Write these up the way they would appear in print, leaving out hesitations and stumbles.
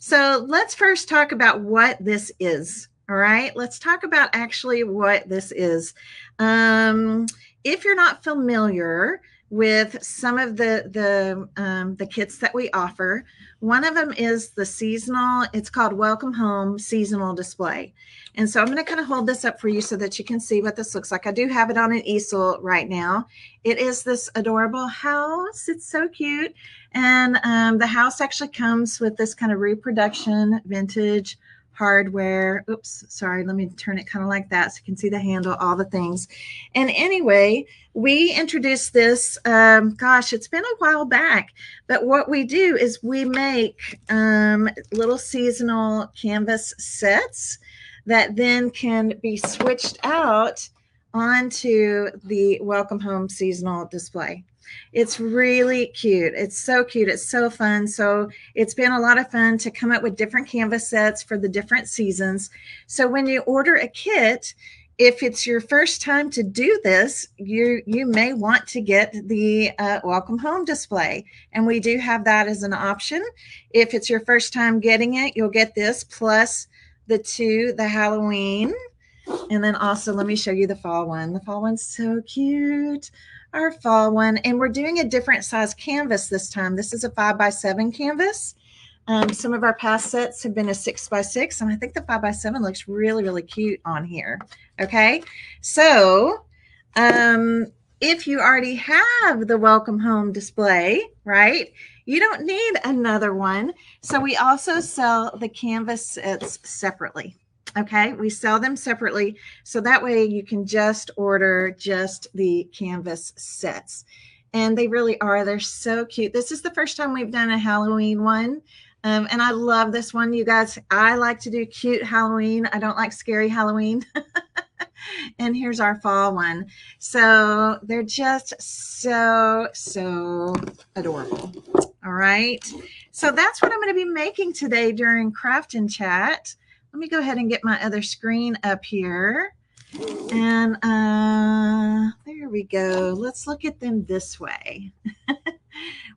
So let's first talk about what this is. All right, let's talk about actually what this is. If you're not familiar with some of the kits that we offer, one of them is the seasonal. It's called Welcome Home Seasonal Display. And so I'm going to kind of hold this up for you so that you can see what this looks like. I do have it on an easel right now. It is this adorable house. It's so cute. And the house actually comes with this kind of reproduction vintage hardware. Oops, sorry, let me turn it kind of like that so you can see the handle, all the things. And anyway, we introduced this, gosh, it's been a while back, but what we do is we make little seasonal canvas sets that then can be switched out onto the Welcome Home seasonal display. It's really cute. It's so cute. It's so fun. So it's been a lot of fun to come up with different canvas sets for the different seasons. So when you order a kit, if it's your first time to do this, you may want to get the Welcome Home display. And we do have that as an option. If it's your first time getting it, you'll get this plus the Halloween. And then also, let me show you the fall one. The fall one's so cute. Our fall one. And we're doing a different size canvas this time. This is a 5x7 canvas. Some of our past sets have been a 6x6, and I think the 5x7 looks really, really cute on here. Okay, so if you already have the Welcome Home display, right, you don't need another one. So we also sell the canvas sets separately. Okay, we sell them separately. So that way you can just order just the canvas sets. And they really are. They're so cute. This is the first time we've done a Halloween one. And I love this one, you guys. I like to do cute Halloween. I don't like scary Halloween. And here's our fall one. So they're just so, so adorable. All right. So that's what I'm going to be making today during Craft and Chat. Let me go ahead and get my other screen up here. And there we go. Let's look at them this way.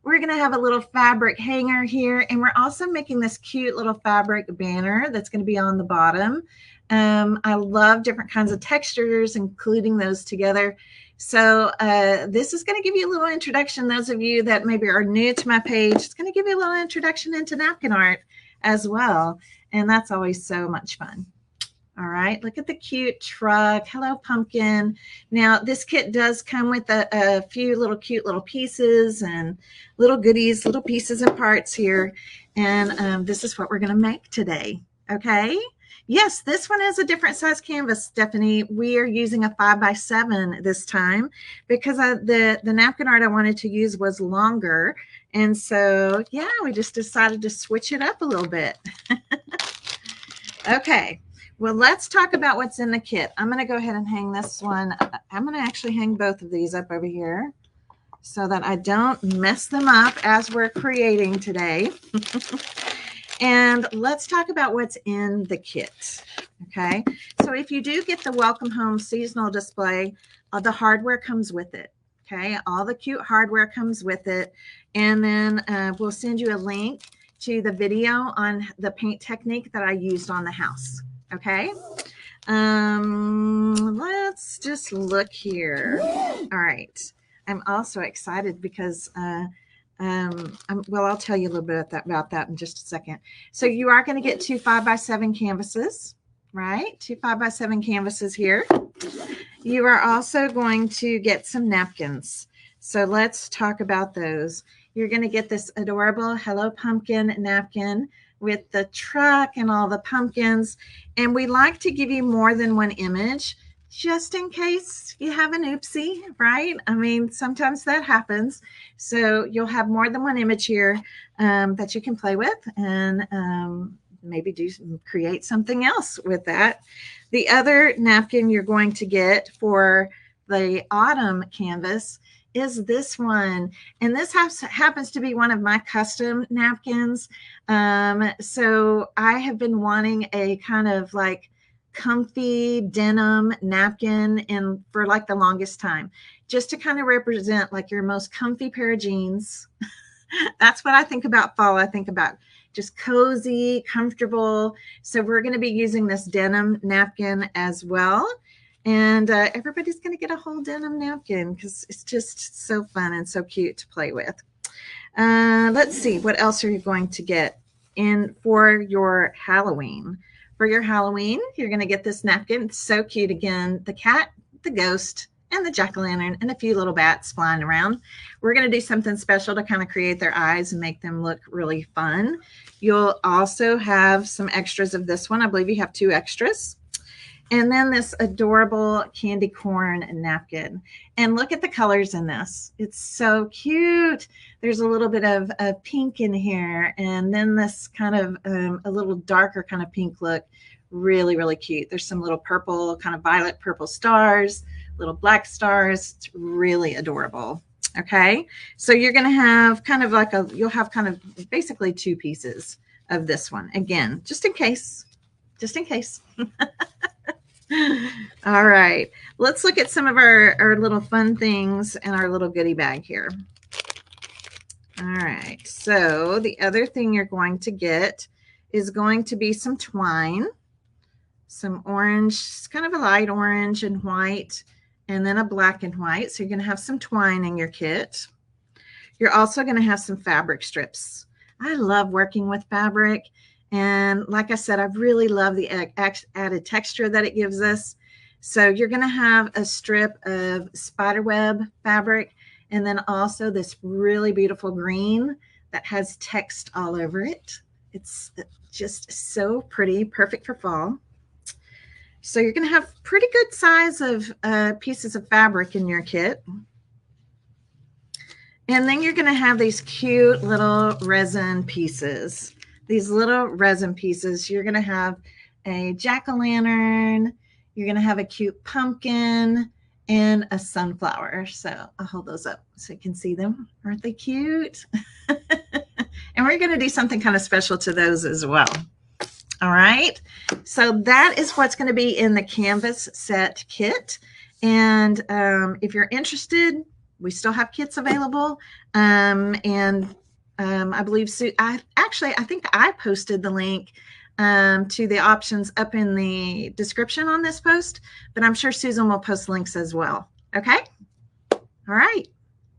We're going to have a little fabric hanger here, and we're also making this cute little fabric banner that's going to be on the bottom. I love different kinds of textures, including those together. So this is going to give you a little introduction. Those of you that maybe are new to my page, it's going to give you a little introduction into napkin art as well. And that's always so much fun. All right, look at the cute truck. Hello, pumpkin. Now, this kit does come with a few little cute little pieces and little goodies, little pieces and parts here. And this is what we're going to make today. Okay. Yes, this one is a different size canvas, Stephanie. We are using a 5x7 this time because the napkin art I wanted to use was longer. And so, yeah, we just decided to switch it up a little bit. Okay. Well, let's talk about what's in the kit. I'm going to go ahead and hang this one. I'm going to actually hang both of these up over here so that I don't mess them up as we're creating today. And let's talk about what's in the kit. Okay. So if you do get the Welcome Home seasonal display, the hardware comes with it. Okay. All the cute hardware comes with it. And then we'll send you a link to the video on the paint technique that I used on the house. Okay. Let's just look here. All right. I'm also excited because, well, I'll tell you a little bit about that in just a second. So you are going to get two 5x7 canvases, right? Two 5x7 canvases here. You are also going to get some napkins. So let's talk about those. You're going to get this adorable Hello Pumpkin napkin with the truck and all the pumpkins. And we like to give you more than one image just in case you have an oopsie, right? I mean, sometimes that happens. So you'll have more than one image here that you can play with and maybe create something else with that. The other napkin you're going to get for the autumn canvas is this one. And this happens to be one of my custom napkins. So I have been wanting a kind of like comfy denim napkin for like the longest time, just to kind of represent like your most comfy pair of jeans. That's what I think about fall. I think about just cozy, comfortable. So we're going to be using this denim napkin as well. And everybody's going to get a whole denim napkin because it's just so fun and so cute to play with. Let's see, what else are you going to get in for your Halloween? For your Halloween, you're going to get this napkin. It's so cute. Again, the cat, the ghost, and the jack-o'-lantern, and a few little bats flying around. We're going to do something special to kind of create their eyes and make them look really fun. You'll also have some extras of this one. I believe you have 2 extras. And then this adorable candy corn napkin. And look at the colors in this. It's so cute. There's a little bit of pink in here. And then this kind of a little darker kind of pink look. Really, really cute. There's some little purple, kind of violet purple stars, little black stars. It's really adorable. Okay. So you're going to have kind of like you'll have kind of basically 2 pieces of this one. Again, just in case. Just in case. All right, let's look at some of our little fun things in our little goodie bag here. All right, so the other thing you're going to get is going to be some twine, some orange, kind of a light orange and white, and then a black and white. So you're going to have some twine in your kit. You're also going to have some fabric strips. I love working with fabric. And like I said, I really love the added texture that it gives us. So you're going to have a strip of spiderweb fabric, and then also this really beautiful green that has text all over it. It's just so pretty, perfect for fall. So you're going to have pretty good size of pieces of fabric in your kit. And then you're going to have these cute little resin pieces. These little resin pieces, you're going to have a jack-o'-lantern, you're going to have a cute pumpkin, and a sunflower. So I'll hold those up so you can see them. Aren't they cute? And we're going to do something kind of special to those as well. All right. So that is what's going to be in the canvas set kit. And if you're interested, we still have kits available. I believe I think I posted the link to the options up in the description on this post, but I'm sure Susan will post links as well. Okay. All right.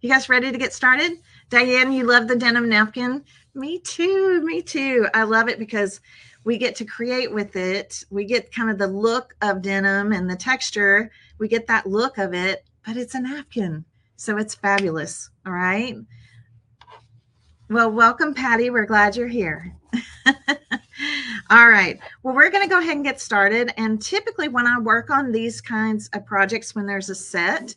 You guys ready to get started? Diane, you love the denim napkin? Me too. Me too. I love it because we get to create with it. We get kind of the look of denim and the texture. We get that look of it, but it's a napkin. So it's fabulous. All right. Well, welcome, Patty. We're glad you're here. All right. Well, we're going to go ahead and get started. And typically when I work on these kinds of projects, when there's a set,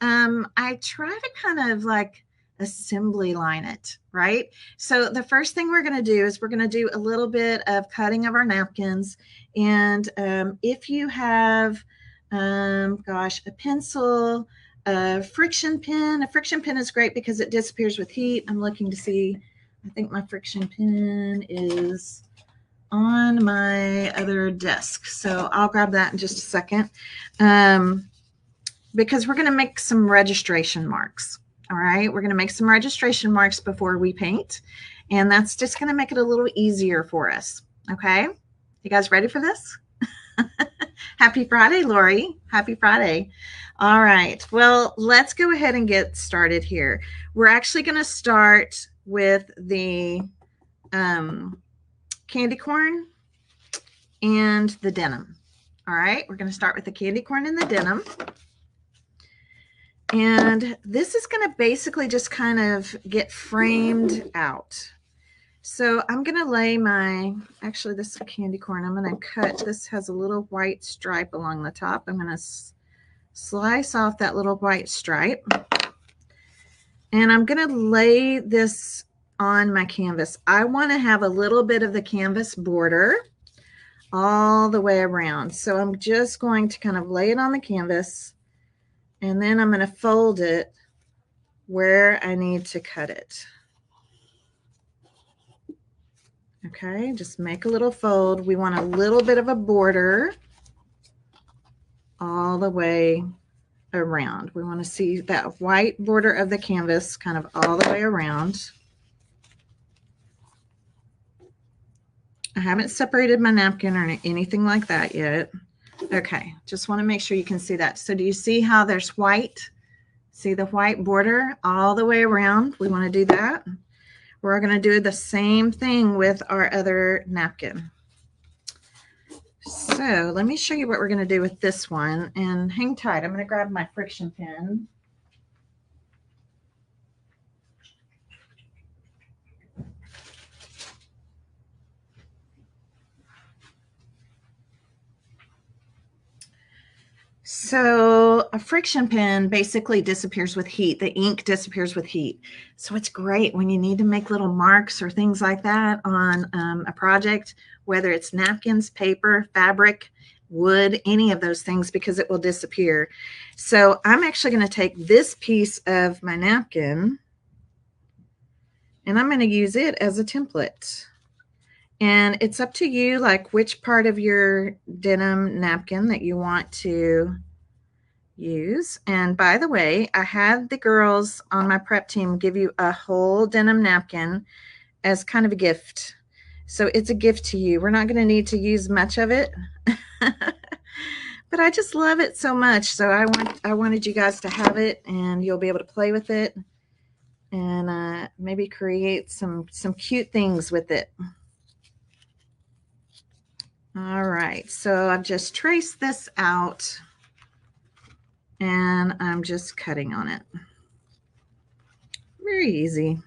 I try to kind of like assembly line it, right? So the first thing we're going to do is we're going to do a little bit of cutting of our napkins. And if you have, a pencil, a friction pen is great because it disappears with heat. I'm looking to see, I think my friction pen is on my other desk. So I'll grab that in just a second because we're going to make some registration marks. All right. We're going to make some registration marks before we paint. And that's just going to make it a little easier for us. Okay. You guys ready for this? Happy Friday, Lori. Happy Friday. All right. Well, let's go ahead and get started here. We're actually going to start with the candy corn and the denim. All right. We're going to start with the candy corn and the denim. And this is going to basically just kind of get framed out. So I'm going to lay actually this is candy corn. I'm going to cut, this has a little white stripe along the top. I'm going to slice off that little white stripe. And I'm going to lay this on my canvas. I want to have a little bit of the canvas border all the way around. So I'm just going to kind of lay it on the canvas. And then I'm going to fold it where I need to cut it. Okay, just make a little fold. We want a little bit of a border all the way around. We want to see that white border of the canvas kind of all the way around. I haven't separated my napkin or anything like that yet. Okay, just want to make sure you can see that. So do you see how there's white? See the white border all the way around? We want to do that. We're going to do the same thing with our other napkin. So let me show you what we're going to do with this one, and hang tight. I'm going to grab my friction pin. So a friction pen basically disappears with heat. The ink disappears with heat. So it's great when you need to make little marks or things like that on a project, whether it's napkins, paper, fabric, wood, any of those things, because it will disappear. So I'm actually going to take this piece of my napkin and I'm going to use it as a template. And it's up to you, like which part of your denim napkin that you want to use. And by the way, I had the girls on my prep team give you a whole denim napkin as kind of a gift. So it's a gift to you. We're not going to need to use much of it. But I just love it so much. So I wanted you guys to have it, and you'll be able to play with it and maybe create some cute things with it. All right, so I've just traced this out and I'm just cutting on it. Very easy.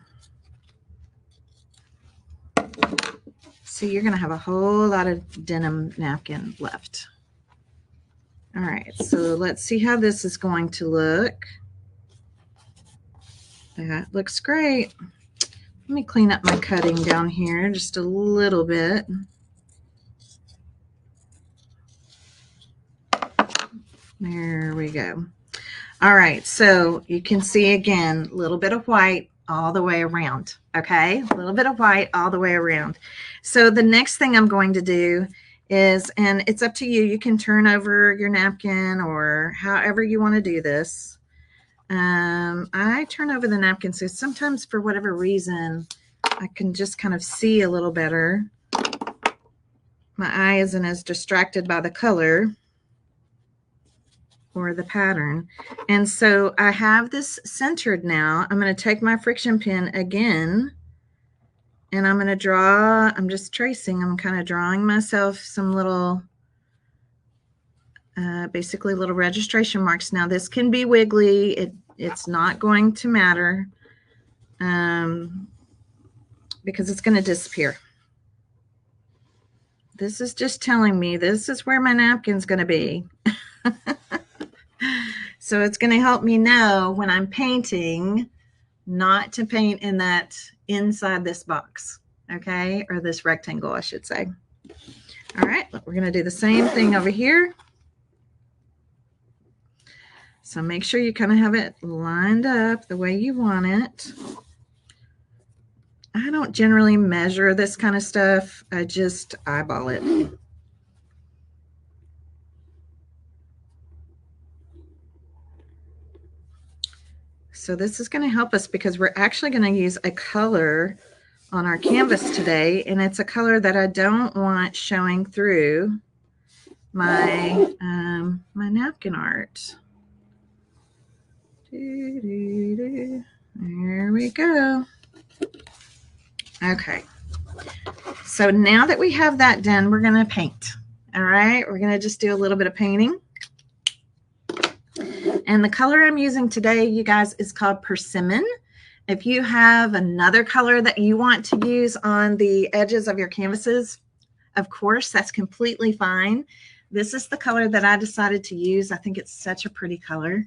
So you're going to have a whole lot of denim napkin left. All right, so let's see how this is going to look. That looks great. Let me clean up my cutting down here just a little bit. There we go. All right, so you can see again, a little bit of white all the way around, okay? A little bit of white all the way around. So the next thing I'm going to do is, and it's up to you, you can turn over your napkin or however you want to do this. I turn over the napkin, so sometimes for whatever reason, I can just kind of see a little better. My eye isn't as distracted by the color or the pattern. And so I have this centered now. I'm going to take my friction pen again and I'm going to draw. I'm just tracing. I'm kind of drawing myself some little basically little registration marks. Now this can be wiggly. It's not going to matter because it's going to disappear. This is just telling me this is where my napkin's going to be. So it's going to help me know when I'm painting not to paint in that inside this box, okay? Or this rectangle, I should say. All right, we're going to do the same thing over here. So make sure you kind of have it lined up the way you want it. I don't generally measure this kind of stuff. I just eyeball it. So this is going to help us because we're actually going to use a color on our canvas today, and it's a color that I don't want showing through my my napkin art. There we go. Okay. So now that we have that done, we're going to paint. All right. We're going to just do a little bit of painting. And the color I'm using today, you guys, is called Persimmon. If you have another color that you want to use on the edges of your canvases, of course, that's completely fine. This is the color that I decided to use. I think it's such a pretty color.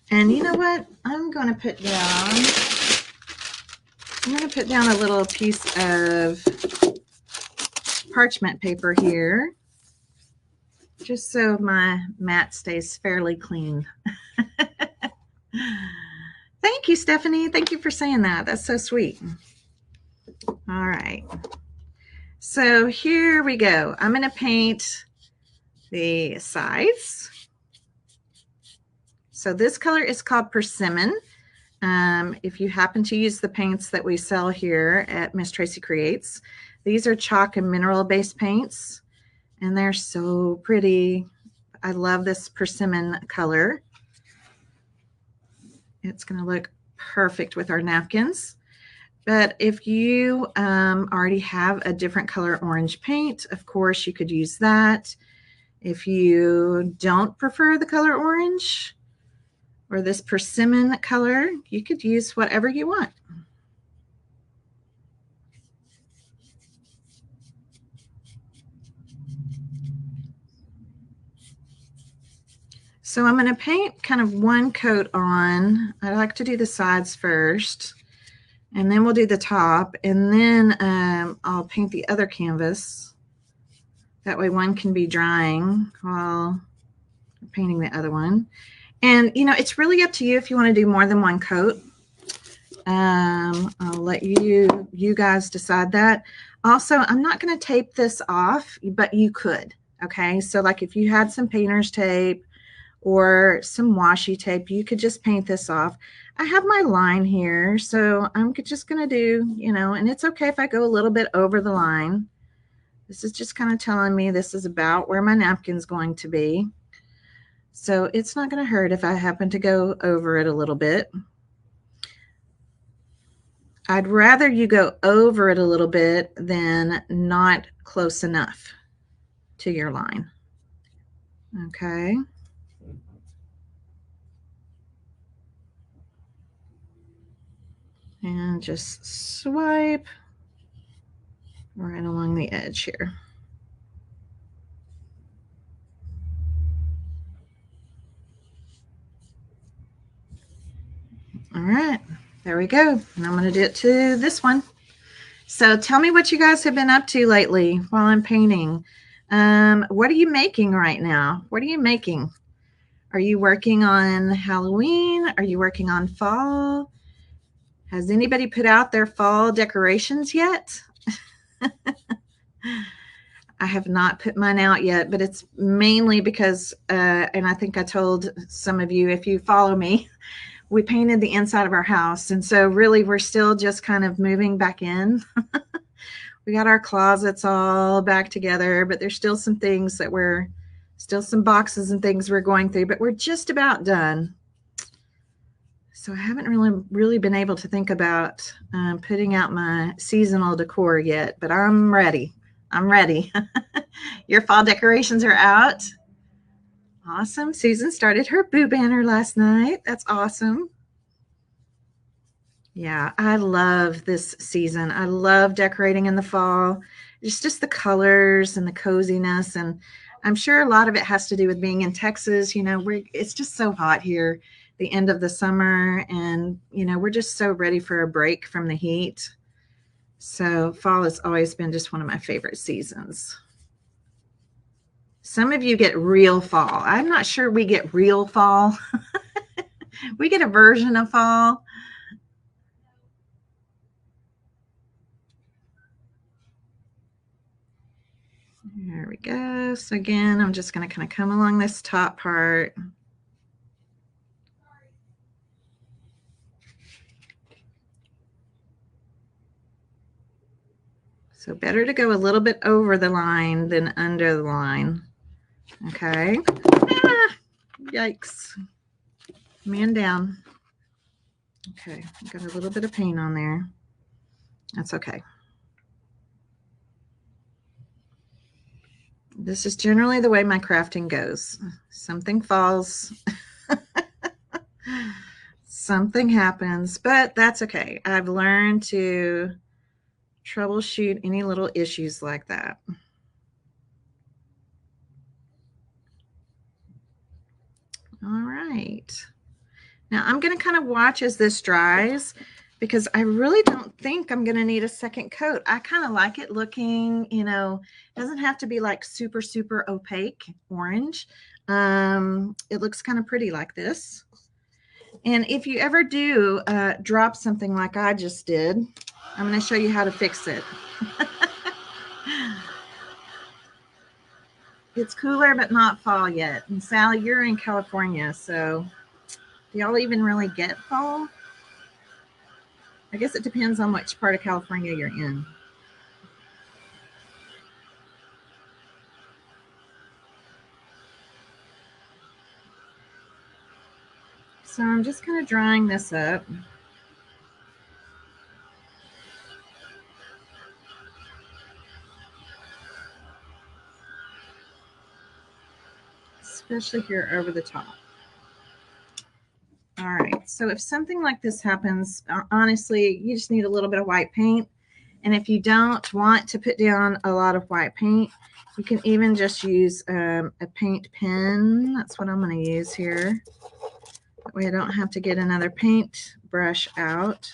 And you know what? I'm going to put down a little piece of parchment paper here, just so my mat stays fairly clean. Thank you, Stephanie. Thank you for saying that. That's so sweet. All right. So here we go. I'm going to paint the sides. So this color is called Persimmon. If you happen to use the paints that we sell here at Miss Tracy Creates, these are chalk and mineral based paints, and they're so pretty. I love this persimmon color. It's going to look perfect with our napkins. But if you already have a different color orange paint, of course, you could use that. If you don't prefer the color orange or this persimmon color, you could use whatever you want. So I'm going to paint kind of one coat on. I like to do the sides first, and then we'll do the top, and then I'll paint the other canvas. That way one can be drying while painting the other one. And, you know, it's really up to you if you want to do more than one coat. I'll let you guys decide that. Also, I'm not going to tape this off, but you could. Okay, so like if you had some painter's tape or some washi tape, you could just paint this off. I have my line here, so I'm just going to do, you know, and it's okay if I go a little bit over the line. This is just kind of telling me this is about where my napkin's going to be. So it's not going to hurt if I happen to go over it a little bit. I'd rather you go over it a little bit than not close enough to your line. Okay. And just swipe right along the edge here. All right, there we go. And I'm going to do it to this one. So tell me what you guys have been up to lately while I'm painting. What are you making right now? What are you making? Are you working on Halloween? Are you working on fall? Has anybody put out their fall decorations yet? I have not put mine out yet, but it's mainly because, and I think I told some of you, if you follow me, we painted the inside of our house. And so really we're still just kind of moving back in. We got our closets all back together, but there's still some things that still some boxes and things we're going through, but we're just about done. So I haven't really been able to think about putting out my seasonal decor yet, but I'm ready. I'm ready. Your fall decorations are out. Awesome. Susan started her boo banner last night. That's awesome. Yeah, I love this season. I love decorating in the fall. It's just the colors and the coziness. And I'm sure a lot of it has to do with being in Texas. You know, it's just so hot here, the end of the summer. And, you know, we're just so ready for a break from the heat. So fall has always been just one of my favorite seasons. Some of you get real fall. I'm not sure we get real fall. We get a version of fall. There we go. So again, I'm just going to kind of come along this top part. So better to go a little bit over the line than under the line. Okay. Ah, yikes. Man down. Okay, got a little bit of paint on there. That's okay. This is generally the way my crafting goes. Something falls. Something happens, but that's okay. I've learned to troubleshoot any little issues like that. All right. Now I'm going to kind of watch as this dries because I really don't think I'm going to need a second coat. I kind of like it looking, you know, it doesn't have to be like super, super opaque orange. It looks kind of pretty like this. And if you ever do drop something like I just did, I'm going to show you how to fix it. It's cooler, but not fall yet. And Sally, you're in California, so do y'all even really get fall? I guess it depends on which part of California you're in. So I'm just kind of drying this up. Especially here over the top. All right, so if something like this happens, honestly, you just need a little bit of white paint. And if you don't want to put down a lot of white paint, you can even just use a paint pen. That's what I'm going to use here. That way I don't have to get another paint brush out.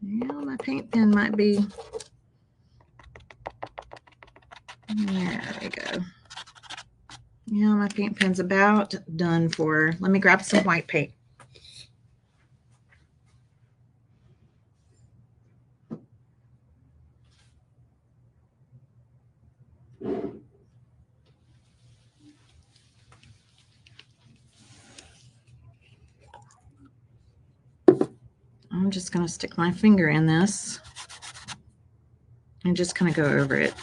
Yeah, my paint pen might be, there we go. Yeah, my paint pen's about done for. Let me grab some white paint. I'm just going to stick my finger in this and just kind of go over it.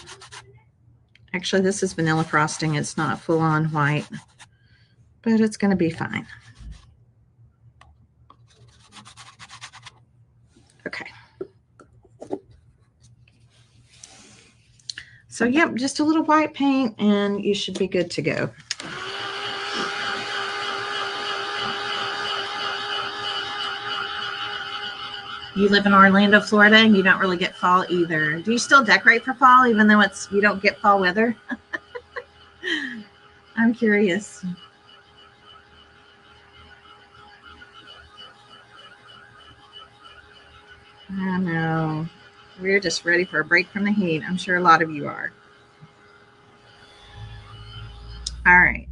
Actually, this is vanilla frosting. It's not full-on white, but it's going to be fine. Okay. So, yep, just a little white paint and you should be good to go. You live in Orlando, Florida, and you don't really get fall either. Do you still decorate for fall, even though you don't get fall weather? I'm curious. I know. We're just ready for a break from the heat. I'm sure a lot of you are. All right.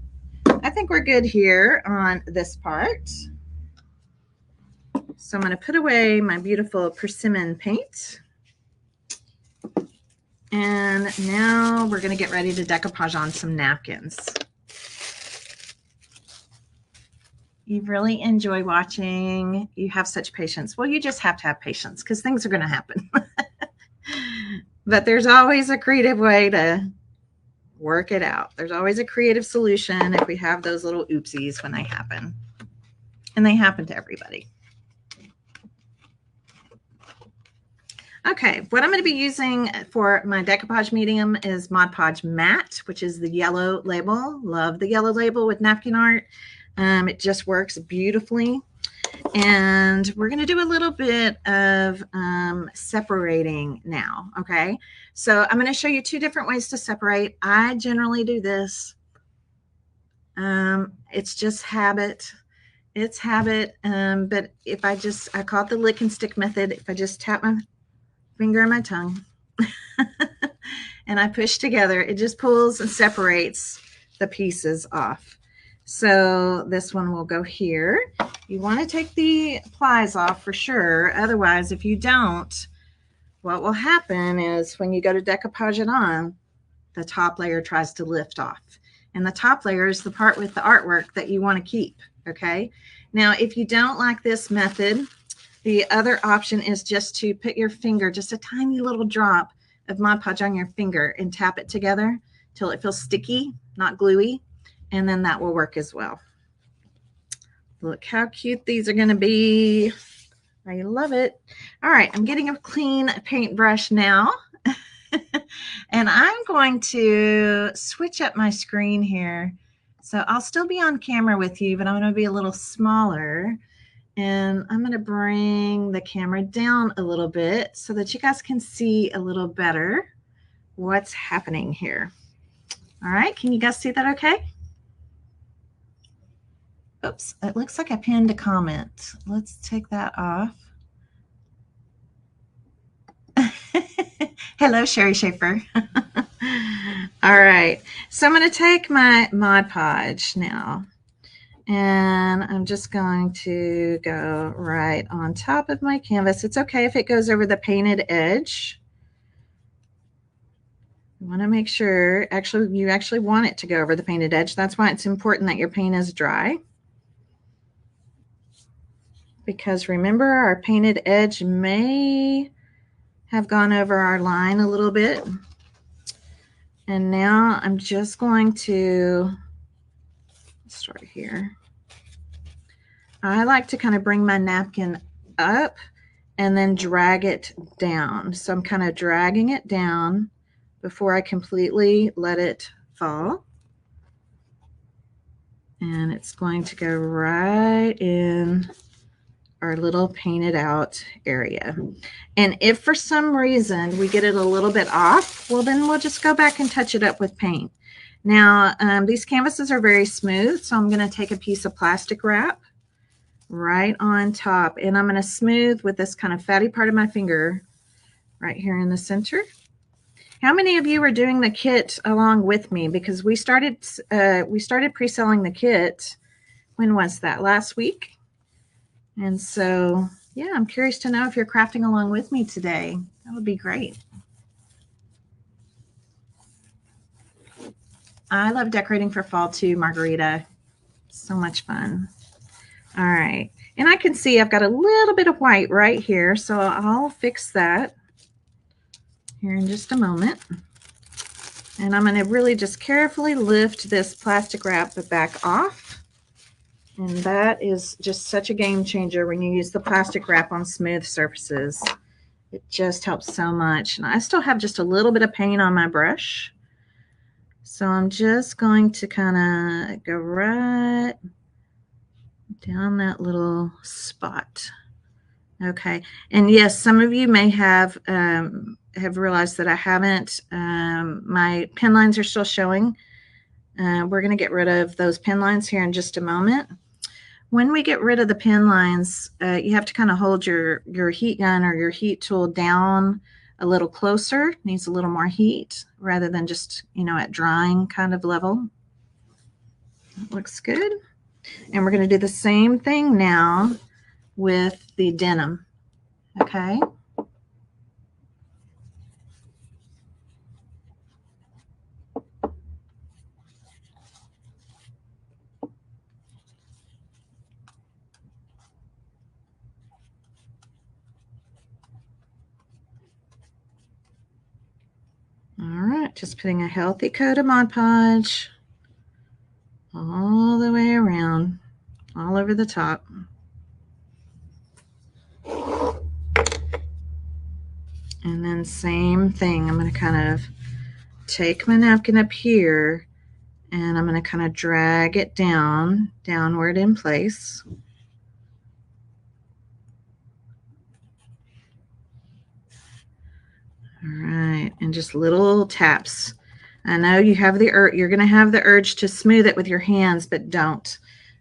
I think we're good here on this part. So I'm going to put away my beautiful persimmon paint. And now we're going to get ready to decoupage on some napkins. You really enjoy watching. You have such patience. Well, you just have to have patience because things are going to happen. But there's always a creative way to work it out. There's always a creative solution if we have those little oopsies when they happen. And they happen to everybody. Okay, what I'm going to be using for my decoupage medium is Mod Podge Matte, which is the yellow label. Love the yellow label with napkin art. It just works beautifully. And we're going to do a little bit of separating now, okay? So I'm going to show you two different ways to separate. I generally do this. It's just habit. It's habit. But if I call it the lick and stick method. If I just tap my finger and my tongue and I push together, it just pulls and separates the pieces off. So this one will go here. You want to take the plies off for sure. Otherwise, if you don't, what will happen is when you go to decoupage it on, the top layer tries to lift off. And the top layer is the part with the artwork that you want to keep, okay? Now, if you don't like this method, the other option is just to put your finger, just a tiny little drop of Mod Podge on your finger and tap it together till it feels sticky, not gluey, and then that will work as well. Look how cute these are going to be. I love it. All right, I'm getting a clean paintbrush now. And I'm going to switch up my screen here. So I'll still be on camera with you, but I'm going to be a little smaller. And I'm going to bring the camera down a little bit so that you guys can see a little better what's happening here. All right, can you guys see that okay? Oops, it looks like I pinned a comment. Let's take that off. Hello, Sherry Schaefer. All right, so I'm going to take my Mod Podge now, and I'm just going to go right on top of my canvas. It's okay if it goes over the painted edge. You want to make sure, you actually want it to go over the painted edge. That's why it's important that your paint is dry. because remember, our painted edge may have gone over our line a little bit. And now I'm just going to start here. I like to kind of bring my napkin up and then drag it down. So I'm kind of dragging it down before I completely let it fall. And it's going to go right in our little painted out area. And if for some reason we get it a little bit off, well, then we'll just go back and touch it up with paint. Now, these canvases are very smooth, so I'm going to take a piece of plastic wrap right on top, and I'm going to smooth with this kind of fatty part of my finger right here in the center. How many of you are doing the kit along with me? Because we started pre-selling the kit. When was that? Last week. And so, yeah, I'm curious to know if you're crafting along with me today. That would be great. I love decorating for fall too, Margarita. So much fun. All right. And I can see I've got a little bit of white right here, so I'll fix that here in just a moment. And I'm going to really just carefully lift this plastic wrap back off. And that is just such a game changer when you use the plastic wrap on smooth surfaces. It just helps so much. And I still have just a little bit of paint on my brush. So I'm just going to kind of go right down that little spot. Okay. And yes, some of you may have realized that I haven't, my pen lines are still showing. We're going to get rid of those pen lines here in just a moment. When we get rid of the pen lines, you have to kind of hold your heat gun or your heat tool down a little closer. It needs a little more heat rather than just, at drying kind of level. That looks good. And we're going to do the same thing now with the denim. Okay. All right, just putting a healthy coat of Mod Podge all the way around, all over the top. And then same thing, I'm going to kind of take my napkin up here and I'm going to kind of drag it downward in place. All right, and just little taps. I know you have you're going to have the urge to smooth it with your hands, but don't.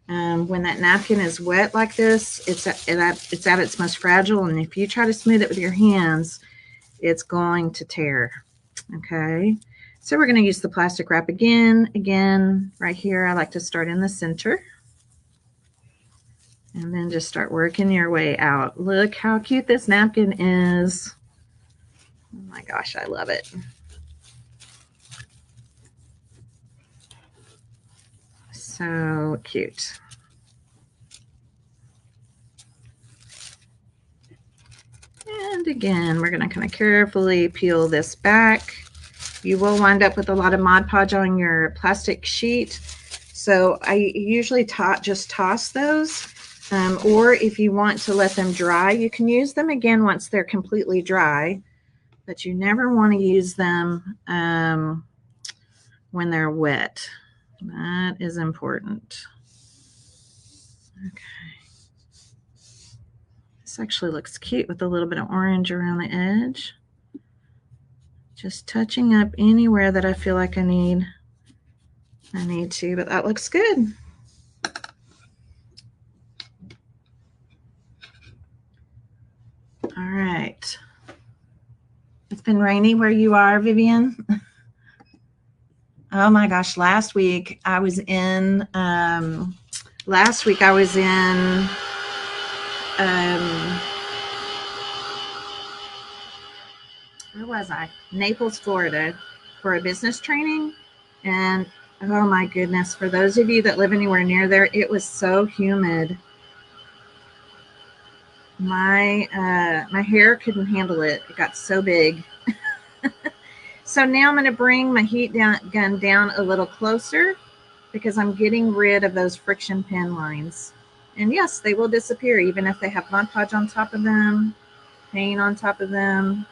When that napkin is wet like this, it's at its most fragile, and if you try to smooth it with your hands, it's going to tear. Okay, so we're going to use the plastic wrap again, right here. I like to start in the center. And then just start working your way out. Look how cute this napkin is. Oh my gosh, I love it. So cute. And again, we're going to kind of carefully peel this back. You will wind up with a lot of Mod Podge on your plastic sheet. So I usually just toss those. Or if you want to let them dry, you can use them again once they're completely dry. But you never want to use them when they're wet. That is important. Okay. This actually looks cute with a little bit of orange around the edge. Just touching up anywhere that I feel like I need to, but that looks good. All right. It's been rainy where you are, Vivian. Oh my gosh, last week I was in where was I? Naples, Florida, for a business training. And oh my goodness, for those of you that live anywhere near there, it was so humid. my hair couldn't handle it. It got so big. So now I'm going to bring my heat gun down a little closer because I'm getting rid of those friction pin lines. And yes, they will disappear even if they have Mod Podge on top of them, paint on top of them.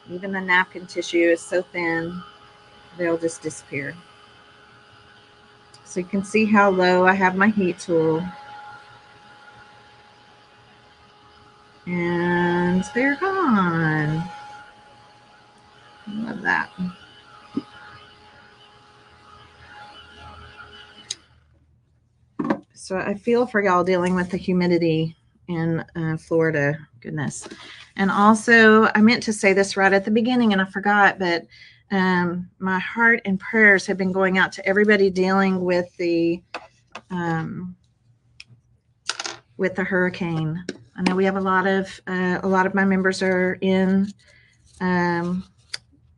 Even the napkin tissue is so thin, they'll just disappear. So you can see how low I have my heat tool. And they're gone. Love that. So I feel for y'all dealing with the humidity in Florida. Goodness. And also, I meant to say this right at the beginning and I forgot, but my heart and prayers have been going out to everybody dealing with the hurricane. I know we have a lot of my members are in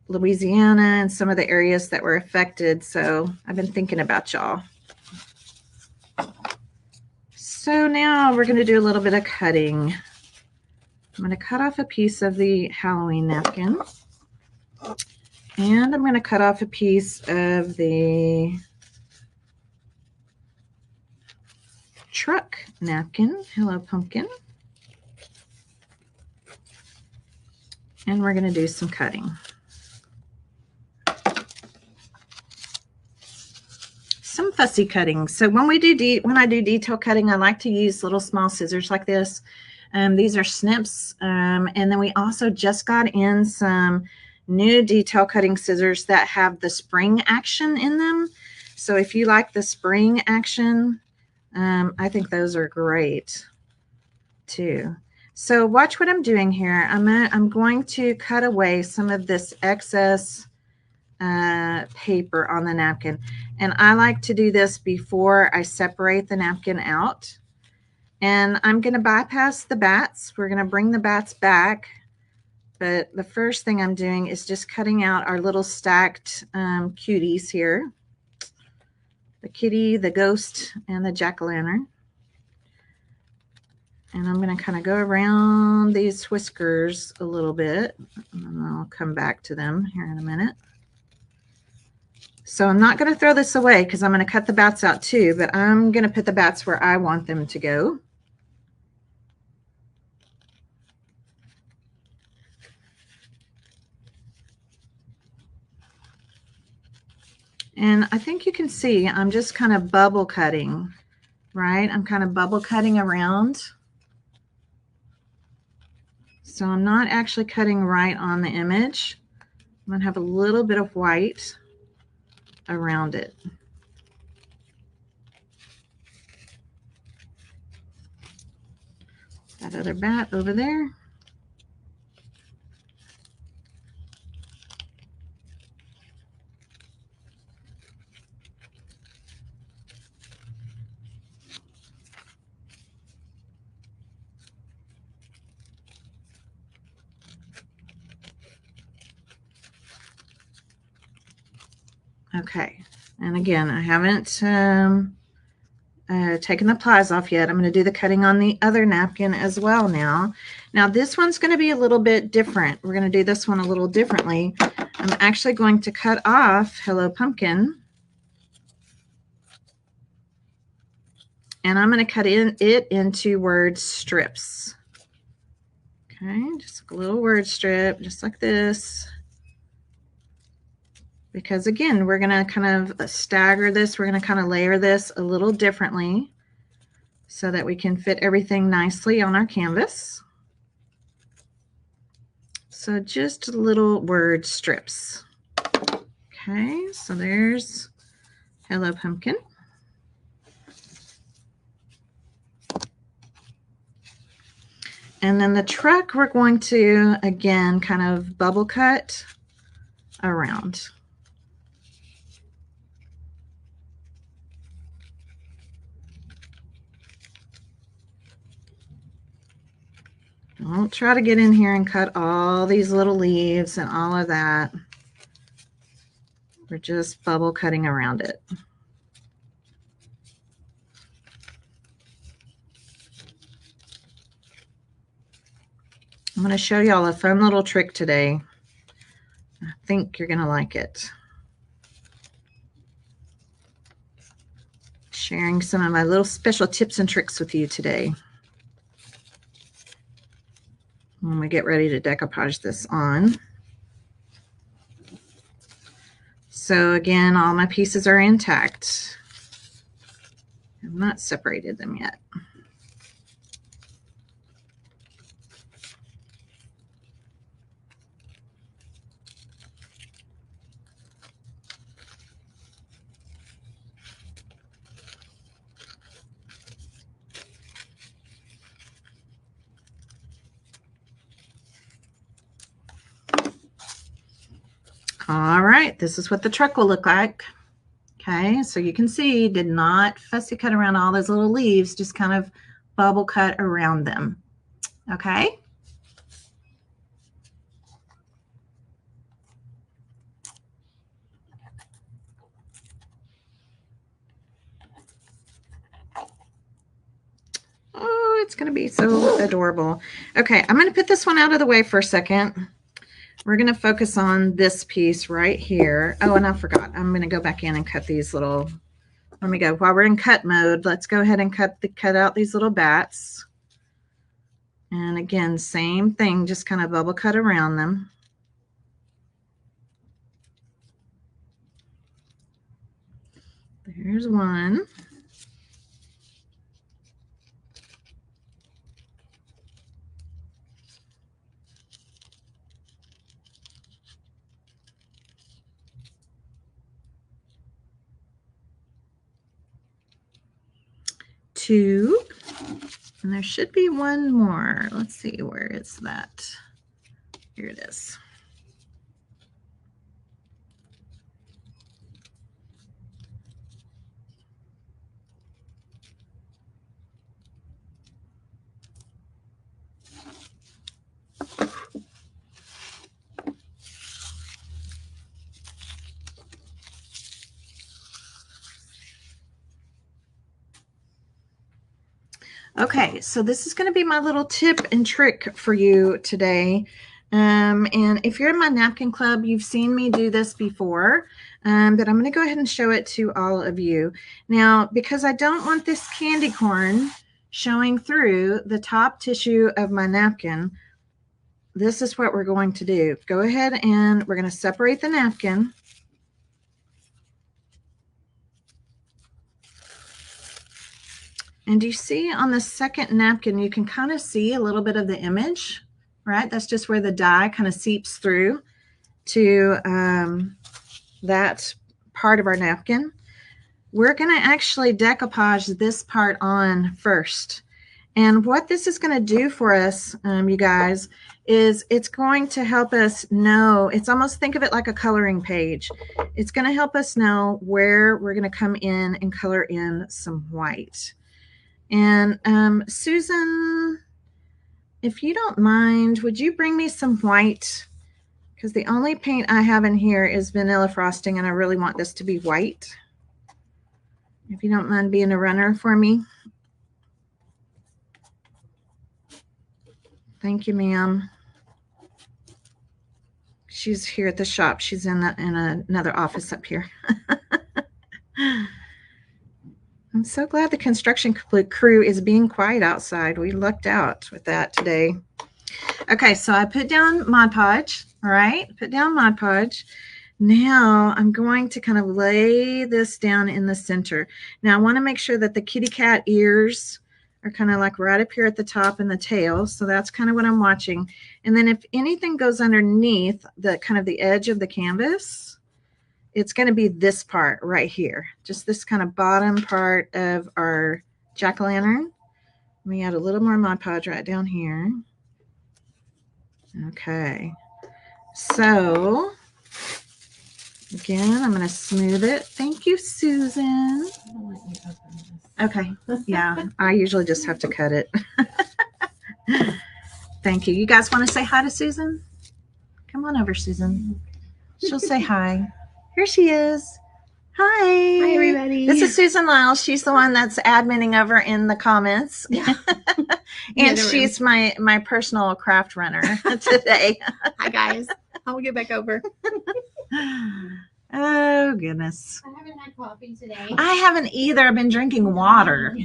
Louisiana and some of the areas that were affected. So I've been thinking about y'all. So now we're going to do a little bit of cutting. I'm going to cut off a piece of the Halloween napkin. And I'm going to cut off a piece of the truck napkin. Hello, pumpkin. And we're going to do some cutting. Some fussy cutting. So when I do detail cutting, I like to use little small scissors like this. These are snips. And then we also just got in some new detail cutting scissors that have the spring action in them. So if you like the spring action, I think those are great too. So watch what I'm doing here. I'm going to cut away some of this excess paper on the napkin. And I like to do this before I separate the napkin out. And I'm going to bypass the bats. We're going to bring the bats back. But the first thing I'm doing is just cutting out our little stacked cuties here. The kitty, the ghost, and the jack-o'-lantern. And I'm going to kind of go around these whiskers a little bit. And I'll come back to them here in a minute. So I'm not going to throw this away because I'm going to cut the bats out too, but I'm going to put the bats where I want them to go. And I think you can see I'm just kind of bubble cutting, right? I'm kind of bubble cutting around. So I'm not actually cutting right on the image. I'm going to have a little bit of white around it. That other bat over there. Okay, and again, I haven't taken the plies off yet. I'm going to do the cutting on the other napkin as well now. Now this one's going to be a little bit different. We're going to do this one a little differently. I'm actually going to cut off Hello Pumpkin. And I'm going to cut it into word strips. Okay, just a little word strip, just like this. Because again, we're going to kind of stagger this. We're going to kind of layer this a little differently so that we can fit everything nicely on our canvas. So just little word strips. Okay, so there's Hello Pumpkin. And then the truck, we're going to, again, kind of bubble cut around. Don't try to get in here and cut all these little leaves and all of that. We're just bubble cutting around it. I'm going to show y'all a fun little trick today. I think you're going to like it. Sharing some of my little special tips and tricks with you today when we get ready to decoupage this on. So again, all my pieces are intact. I've not separated them yet. All right, this is what the truck will look like. Okay, so you can see, did not fussy cut around all those little leaves, just kind of bubble cut around them. Okay. Oh, it's going to be so adorable. Okay, I'm going to put this one out of the way for a second. We're going to focus on this piece right here. Oh, and I forgot. I'm going to go back in and cut these little, let me go. While we're in cut mode, let's go ahead and cut out these little bats. And again, same thing, just kind of bubble cut around them. There's one. Two. And there should be one more. Let's see, where is that? Here it is. Okay, so this is going to be my little tip and trick for you today. And if you're in my Napkin Club, you've seen me do this before, but I'm going to go ahead and show it to all of you. Now, because I don't want this candy corn showing through the top tissue of my napkin, this is what we're going to do. Go ahead and we're going to separate the napkin. And you see on the second napkin, you can kind of see a little bit of the image, right? That's just where the dye kind of seeps through to that part of our napkin. We're going to actually decoupage this part on first. And what this is going to do for us, you guys, is it's going to help us know, it's almost, think of it like a coloring page. It's going to help us know where we're going to come in and color in some white. And Susan, if you don't mind, would you bring me some white? Because the only paint I have in here is vanilla frosting, and I really want this to be white. If you don't mind being a runner for me. Thank you, ma'am. She's here at the shop. She's in another office up here. I'm so glad the construction crew is being quiet outside. We lucked out with that today. Okay, so I put down Mod Podge. All right, put down Mod Podge. Now I'm going to kind of lay this down in the center. Now I want to make sure that the kitty cat ears are kind of like right up here at the top and the tail. So that's kind of what I'm watching. And then if anything goes underneath the kind of the edge of the canvas, it's going to be this part right here. Just this kind of bottom part of our jack-o'-lantern. Let me add a little more Mod Podge right down here. Okay. So again, I'm going to smooth it. Thank you, Susan. Okay. Yeah, I usually just have to cut it. Thank you. You guys want to say hi to Susan? Come on over, Susan. She'll say hi. Here she is. Hi. Hi, everybody. This is Susan Lyles. She's the one that's adminning over in the comments. Yeah. And she's my personal craft runner today. Hi, guys. I'll get back over. Oh, goodness. I haven't had coffee today. I haven't either. I've been drinking water.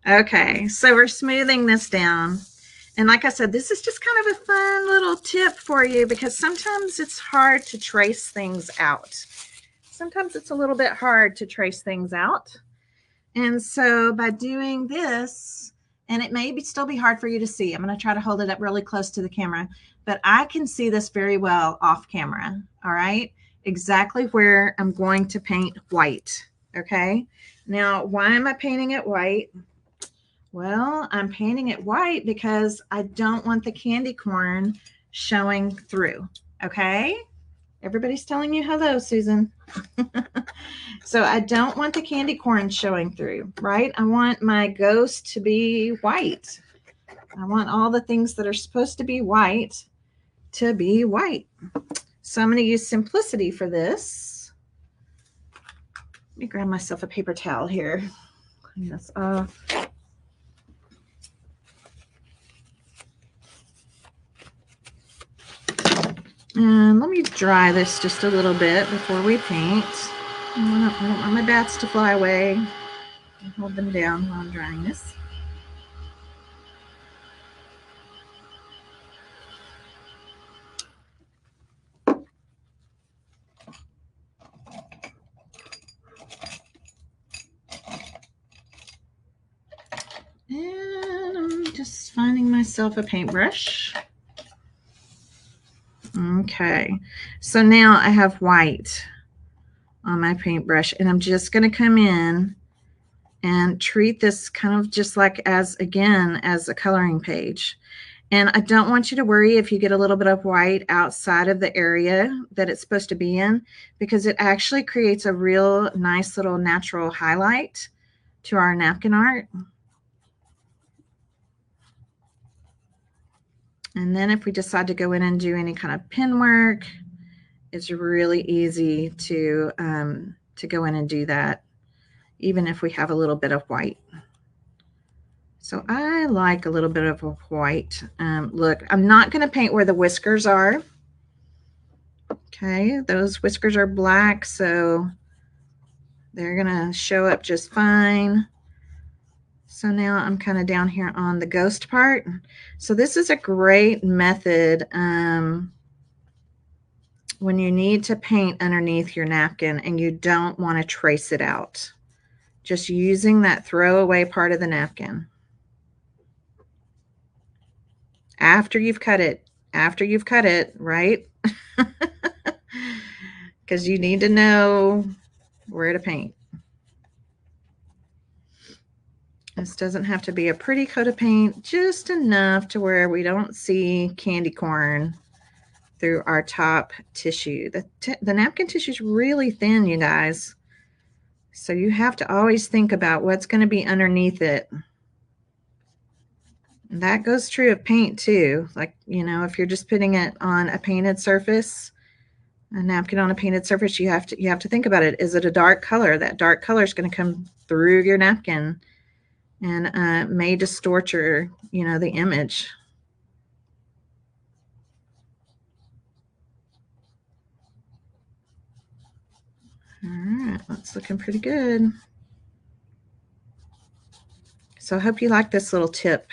Okay, so we're smoothing this down. And like I said, this is just kind of a fun little tip for you because sometimes it's hard to trace things out. Sometimes it's a little bit hard to trace things out. And so by doing this, and it may still be hard for you to see, I'm going to try to hold it up really close to the camera, but I can see this very well off camera. All right, exactly where I'm going to paint white. Okay, now why am I painting it white? Well, I'm painting it white because I don't want the candy corn showing through. Okay, everybody's telling you hello, Susan. So I don't want the candy corn showing through, right? I want my ghost to be white. I want all the things that are supposed to be white to be white. So I'm going to use simplicity for this. Let me grab myself a paper towel here. Clean this off. And let me dry this just a little bit before we paint. I don't want my bats to fly away. I'll hold them down while I'm drying this. And I'm just finding myself a paintbrush. Okay, so now I have white on my paintbrush, and I'm just going to come in and treat this kind of just like as a coloring page. And I don't want you to worry if you get a little bit of white outside of the area that it's supposed to be in, because it actually creates a real nice little natural highlight to our napkin art. And then if we decide to go in and do any kind of pin work, it's really easy to go in and do that, even if we have a little bit of white. So I like a little bit of a white. Look, I'm not going to paint where the whiskers are. Okay, those whiskers are black, so they're going to show up just fine. So now I'm kind of down here on the ghost part. So this is a great method when you need to paint underneath your napkin and you don't want to trace it out. Just using that throwaway part of the napkin. After you've cut it, right? Because you need to know where to paint. This doesn't have to be a pretty coat of paint, just enough to where we don't see candy corn through our top tissue. The napkin tissue is really thin, you guys. So you have to always think about what's going to be underneath it. And that goes true of paint too. Like, you know, if you're just putting it on a painted surface, a napkin on a painted surface, you have to think about it. Is it a dark color? That dark color is going to come through your napkin and may distort your, the image. All right, that's looking pretty good. So I hope you like this little tip.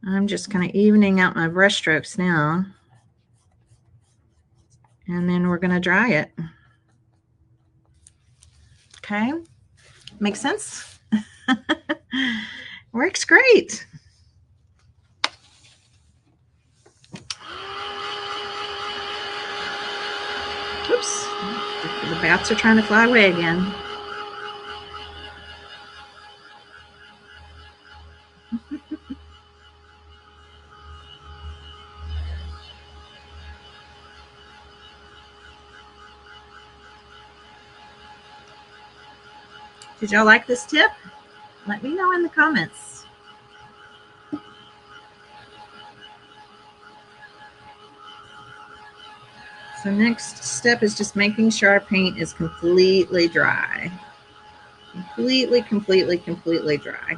I'm just kind of evening out my brush strokes now. And then we're going to dry it. Okay, makes sense? Works great. Oops, the bats are trying to fly away again. Did y'all like this tip? Let me know in the comments. So next step is just making sure our paint is completely dry. Completely dry.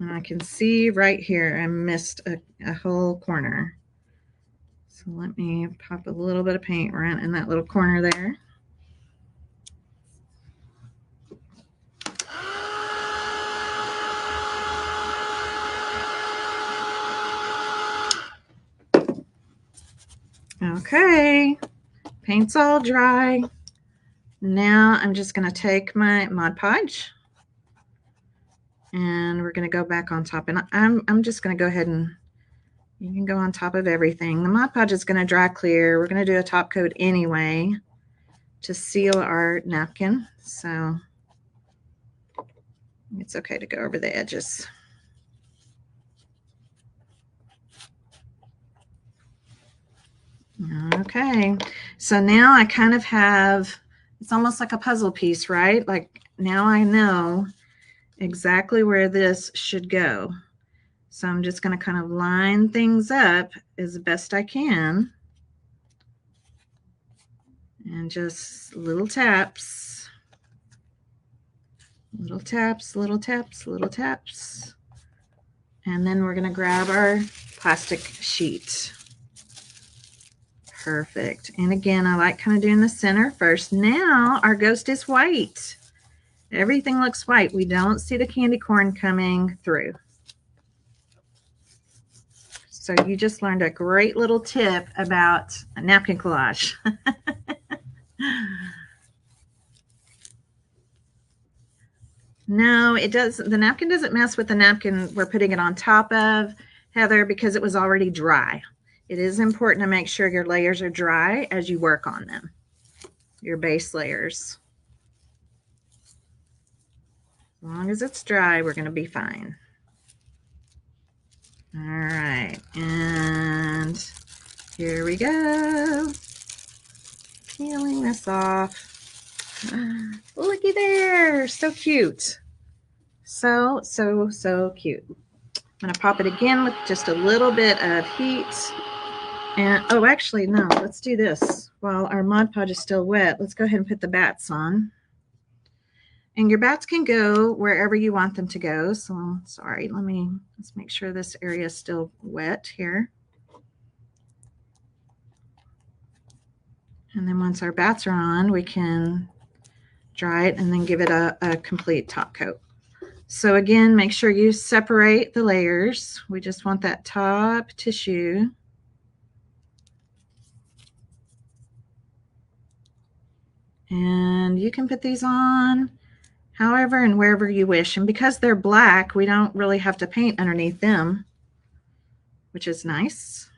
And I can see right here I missed a whole corner. So let me pop a little bit of paint right in that little corner there. Okay, paint's all dry. Now I'm just going to take my Mod Podge and we're going to go back on top. And I'm just going to go ahead and you can go on top of everything. The Mod Podge is going to dry clear. We're going to do a top coat anyway to seal our napkin. So it's okay to go over the edges. Okay, so now I kind of have, it's almost like a puzzle piece, right? Like now I know exactly where this should go. So I'm just going to kind of line things up as best I can. And just little taps. Little taps, little taps, little taps. And then we're going to grab our plastic sheet. Perfect. And again, I like kind of doing the center first. Now our ghost is white. Everything looks white. We don't see the candy corn coming through. So you just learned a great little tip about a napkin collage. No, it does. The napkin doesn't mess with the napkin we're putting it on top of, Heather, because it was already dry. It is important to make sure your layers are dry as you work on them, your base layers. As long as it's dry, we're going to be fine. All right, and here we go. Peeling this off. Looky there, so cute. So cute. I'm going to pop it again with just a little bit of heat. And oh, actually, no, let's do this. While our Mod Podge is still wet, let's go ahead and put the bats on. And your bats can go wherever you want them to go. So sorry, let's make sure this area is still wet here. And then once our bats are on, we can dry it and then give it a complete top coat. So again, make sure you separate the layers. We just want that top tissue. And you can put these on however and wherever you wish. And because they're black, we don't really have to paint underneath them, which is nice.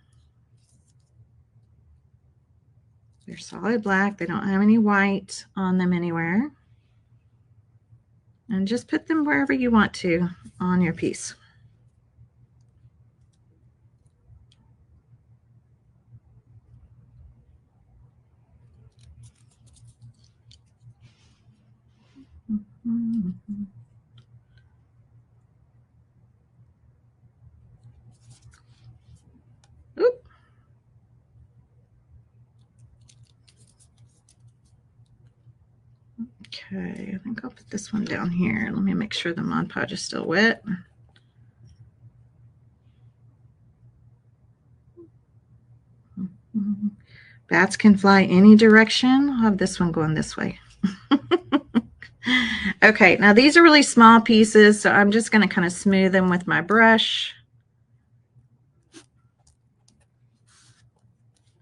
They're solid black. They don't have any white on them anywhere. And just put them wherever you want to on your piece. Oop. Okay, I think I'll put this one down here. Let me make sure the Mod Podge is still wet. Bats can fly any direction. I'll have this one going this way. Okay, now these are really small pieces, so I'm just going to kind of smooth them with my brush.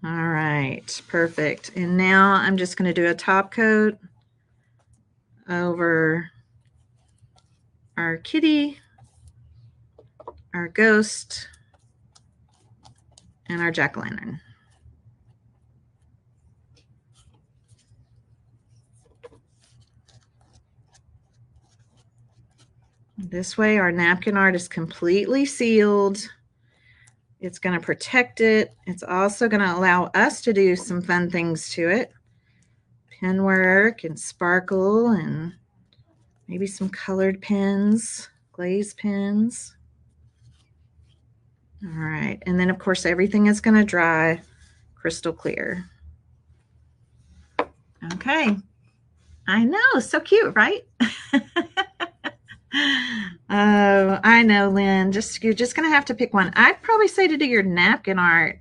All right, perfect. And now I'm just going to do a top coat over our kitty, our ghost, and our jack-o'-lantern. This way our napkin art is completely sealed. It's going to protect it. It's also going to allow us to do some fun things to it. Pen work and sparkle and maybe some colored pens, glaze pens. All right, and then of course everything is going to dry crystal clear. Okay, I know, so cute, right? Oh, I know, Lynn. You're just gonna have to pick one. I'd probably say to do your napkin art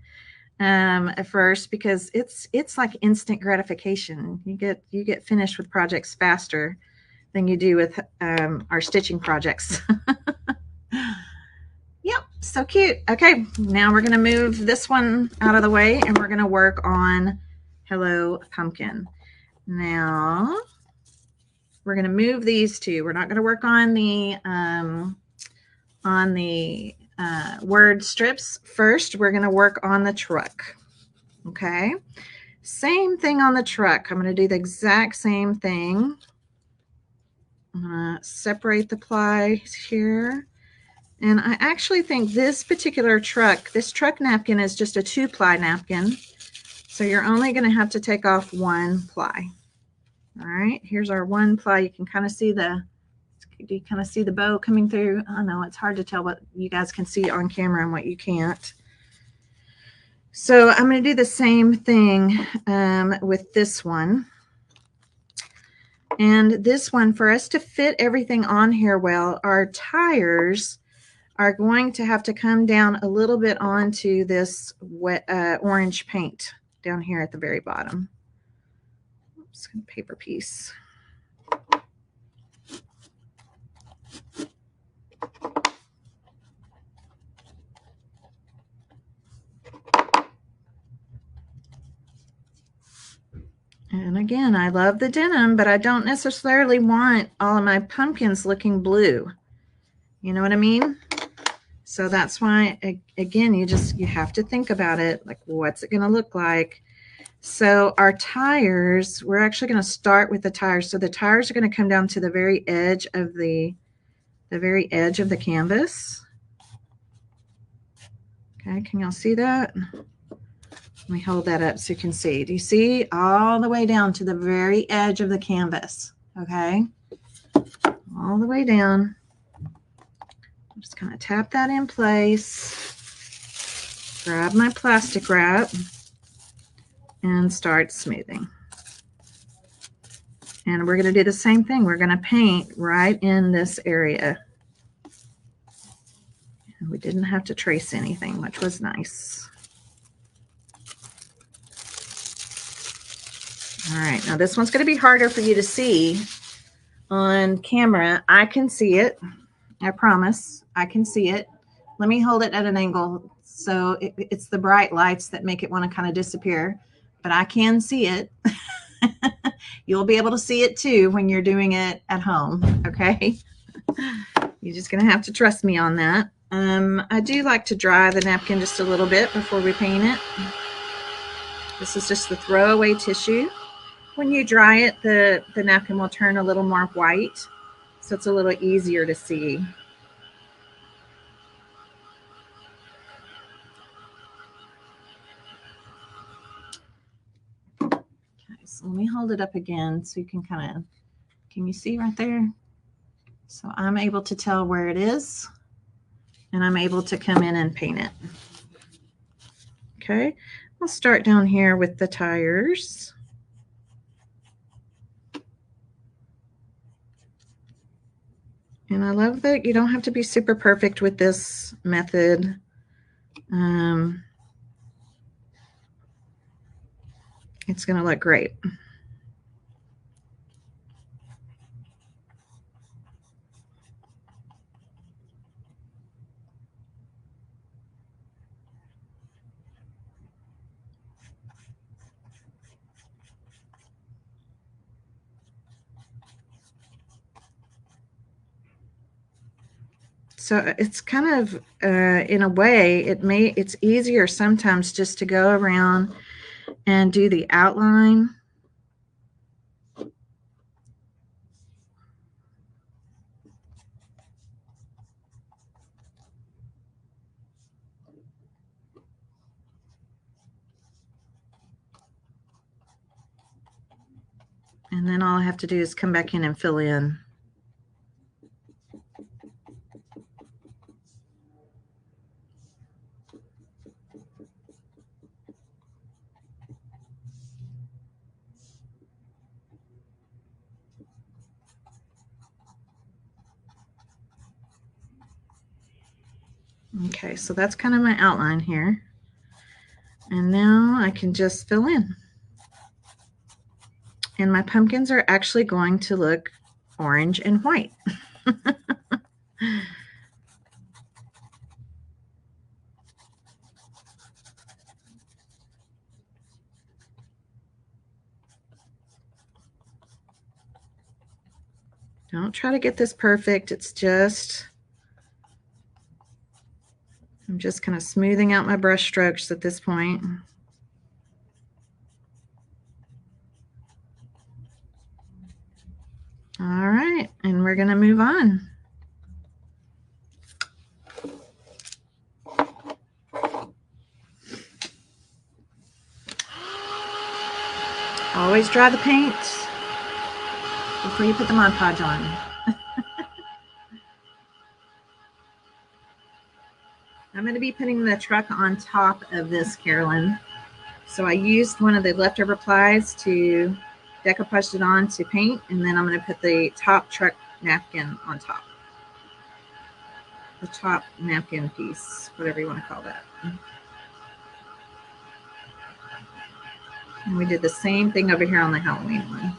at first, because it's like instant gratification. You get finished with projects faster than you do with our stitching projects. Yep, so cute. Okay, now we're gonna move this one out of the way and we're gonna work on Hello Pumpkin. Now we're gonna move these two. We're not gonna work on the word strips first. We're gonna work on the truck. Okay, same thing on the truck. I'm gonna do the exact same thing. I'm gonna separate the plies here. And I actually think this particular this truck napkin is just a 2-ply napkin. So you're only going to have to take off 1 ply. All right, here's our 1 ply. You can kind of see do you kind of see the bow coming through? I know it's hard to tell what you guys can see on camera and what you can't. So I'm going to do the same thing with this one. And this one, for us to fit everything on here well, our tires are going to have to come down a little bit onto this wet orange paint down here at the very bottom. Oops, paper piece. And again, I love the denim, but I don't necessarily want all of my pumpkins looking blue. You know what I mean? So that's why, again, you have to think about it. Like, what's it going to look like? So our tires, we're actually going to start with the tires. So the tires are going to come down to the very edge of the canvas. Okay, can y'all see that? Let me hold that up so you can see. Do you see? All the way down to the very edge of the canvas. Okay, all the way down. I'm just going to tap that in place. Grab my plastic wrap and start smoothing. And we're going to do the same thing. We're going to paint right in this area. And we didn't have to trace anything, which was nice. All right, now this one's going to be harder for you to see on camera. I can see it. I promise. I can see it. Let me hold it at an angle. So it's the bright lights that make it want to kind of disappear, but I can see it. You'll be able to see it too when you're doing it at home. Okay. You're just going to have to trust me on that. I do like to dry the napkin just a little bit before we paint it. This is just the throwaway tissue. When you dry it, the napkin will turn a little more white, so it's a little easier to see. Okay, so let me hold it up again so you can can you see right there? So I'm able to tell where it is, and I'm able to come in and paint it. Okay, I'll start down here with the tires. And I love that you don't have to be super perfect with this method. It's going to look great. So it's kind of, in a way, it's easier sometimes just to go around and do the outline. And then all I have to do is come back in and fill in. Okay, so that's kind of my outline here. And now I can just fill in. And my pumpkins are actually going to look orange and white. Don't try to get this perfect. It's just, I'm just kind of smoothing out my brush strokes at this point. All right, and we're going to move on. Always dry the paint before you put the Mod Podge on. I'm going to be putting the truck on top of this, Carolyn. So I used one of the leftover plies to decoupage it on to paint, and then I'm going to put the top truck napkin on top. The top napkin piece, whatever you want to call that. And we did the same thing over here on the Halloween one.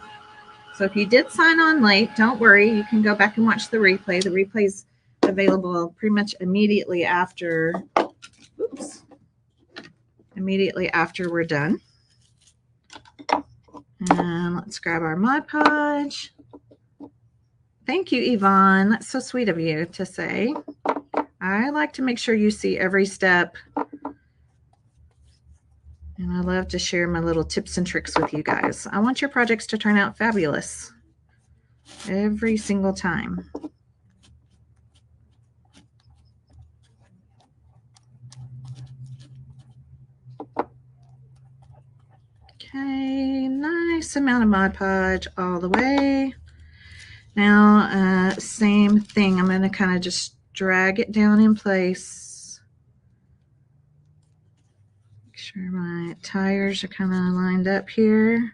So if you did sign on late, don't worry. You can go back and watch the replay. The replay's available pretty much immediately after, immediately after we're done. And let's grab our Mod Podge. Thank you, Yvonne. That's so sweet of you to say. I like to make sure you see every step. And I love to share my little tips and tricks with you guys. I want your projects to turn out fabulous every single time. Okay, nice amount of Mod Podge all the way. Now, same thing. I'm going to kind of just drag it down in place. Make sure my tires are kind of lined up here.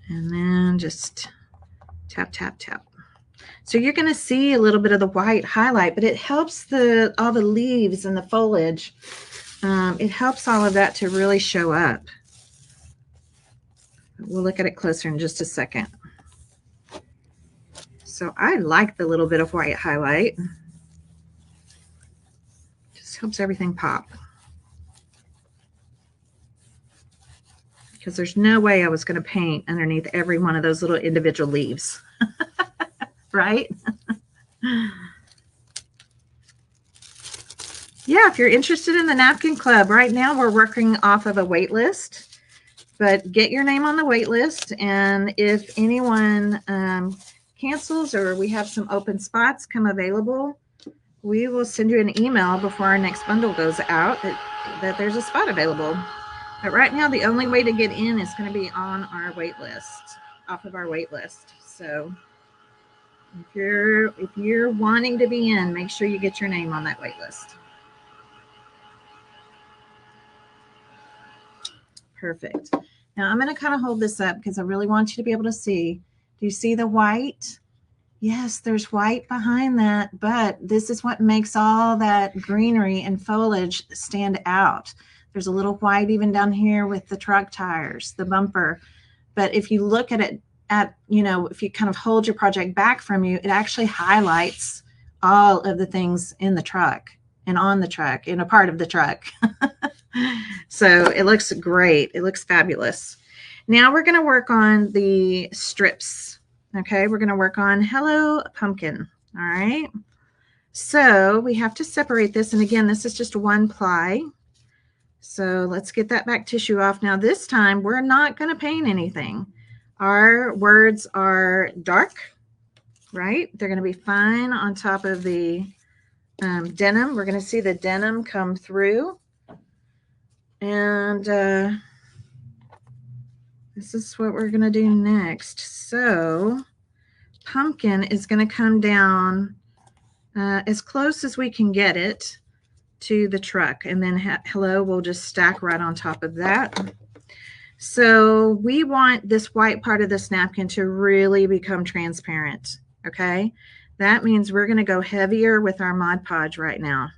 And then just tap, tap, tap. So you're going to see a little bit of the white highlight, but it helps all the leaves and the foliage. It helps all of that to really show up. We'll look at it closer in just a second. So I like the little bit of white highlight. Just helps everything pop. Because there's no way I was going to paint underneath every one of those little individual leaves. Right? Yeah, if you're interested in the Napkin Club, right now we're working off of a wait list. But get your name on the wait list. And if anyone cancels or we have some open spots come available, we will send you an email before our next bundle goes out that there's a spot available. But right now, the only way to get in is going to be on our wait list, off of our wait list. So if you're wanting to be in, make sure you get your name on that wait list. Perfect. Now I'm going to kind of hold this up because I really want you to be able to see. Do you see the white? Yes, there's white behind that, but this is what makes all that greenery and foliage stand out. There's a little white even down here with the truck tires, the bumper. But if you look at it if you kind of hold your project back from you, it actually highlights all of the things in the truck and on the truck, in a part of the truck. So it looks great. It looks fabulous. Now we're going to work on the strips. Okay, we're going to work on Hello Pumpkin. All right. So we have to separate this. And again, this is just one ply. So let's get that back tissue off. Now this time we're not going to paint anything. Our words are dark, right? They're going to be fine on top of the denim. We're going to see the denim come through. And this is what we're going to do next. So pumpkin is going to come down as close as we can get it to the truck. And then hello will just stack right on top of that. So we want this white part of this napkin to really become transparent. Okay. that means we're going to go heavier with our Mod Podge right now.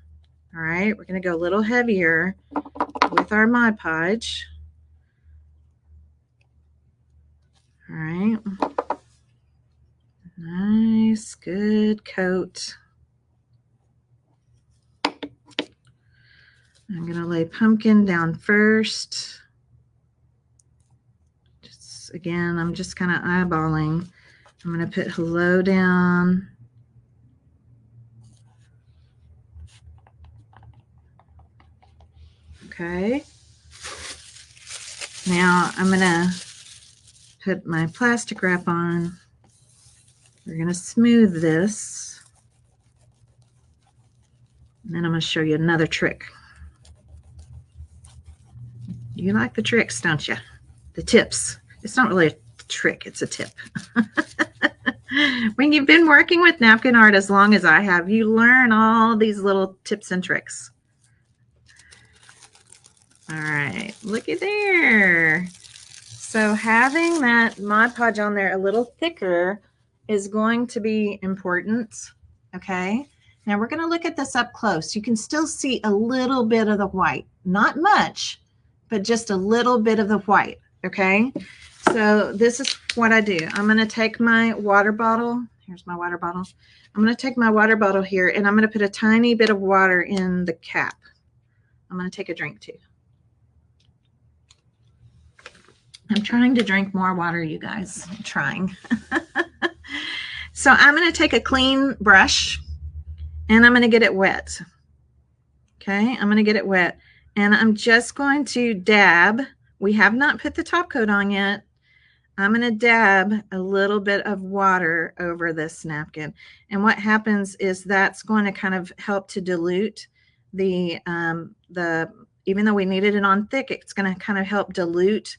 All right, we're going to go a little heavier with our Mod Podge. All right. Nice, good coat. I'm going to lay pumpkin down first. Just again, I'm just kind of eyeballing. I'm going to put hello down. Okay. Now I'm going to put my plastic wrap on. We're going to smooth this. And then I'm going to show you another trick. You like the tricks, don't you? The tips. It's not really a trick, it's a tip. When you've been working with napkin art as long as I have, you learn all these little tips and tricks. All right, looky there. So having that Mod Podge on there a little thicker is going to be important, okay? Now we're going to look at this up close. You can still see a little bit of the white, not much, but just a little bit of the white, okay? So this is what I do. I'm going to take my water bottle. Here's my water bottle. I'm going to take my water bottle here, and I'm going to put a tiny bit of water in the cap. I'm going to take a drink too. I'm trying to drink more water, you guys. I'm trying. So I'm going to take a clean brush, and I'm going to get it wet. Okay, I'm going to get it wet. And I'm just going to dab. We have not put the top coat on yet. I'm going to dab a little bit of water over this napkin. And what happens is that's going to kind of help to dilute the even though we needed it on thick, it's going to kind of help dilute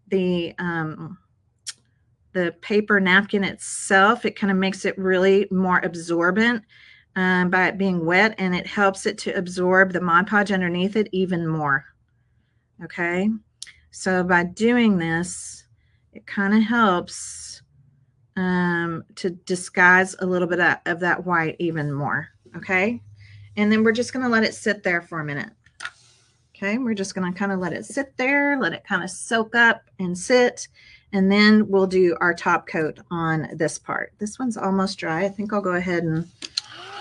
the paper napkin itself. It kind of makes it really more absorbent by it being wet, and it helps it to absorb the Mod Podge underneath it even more. Okay, so by doing this, it kind of helps to disguise a little bit of that white even more. Okay, and then we're just going to let it sit there for a minute. Okay, we're just going to kind of let it sit there, let it kind of soak up and sit, and then we'll do our top coat on this part. This one's almost dry. I think I'll go ahead and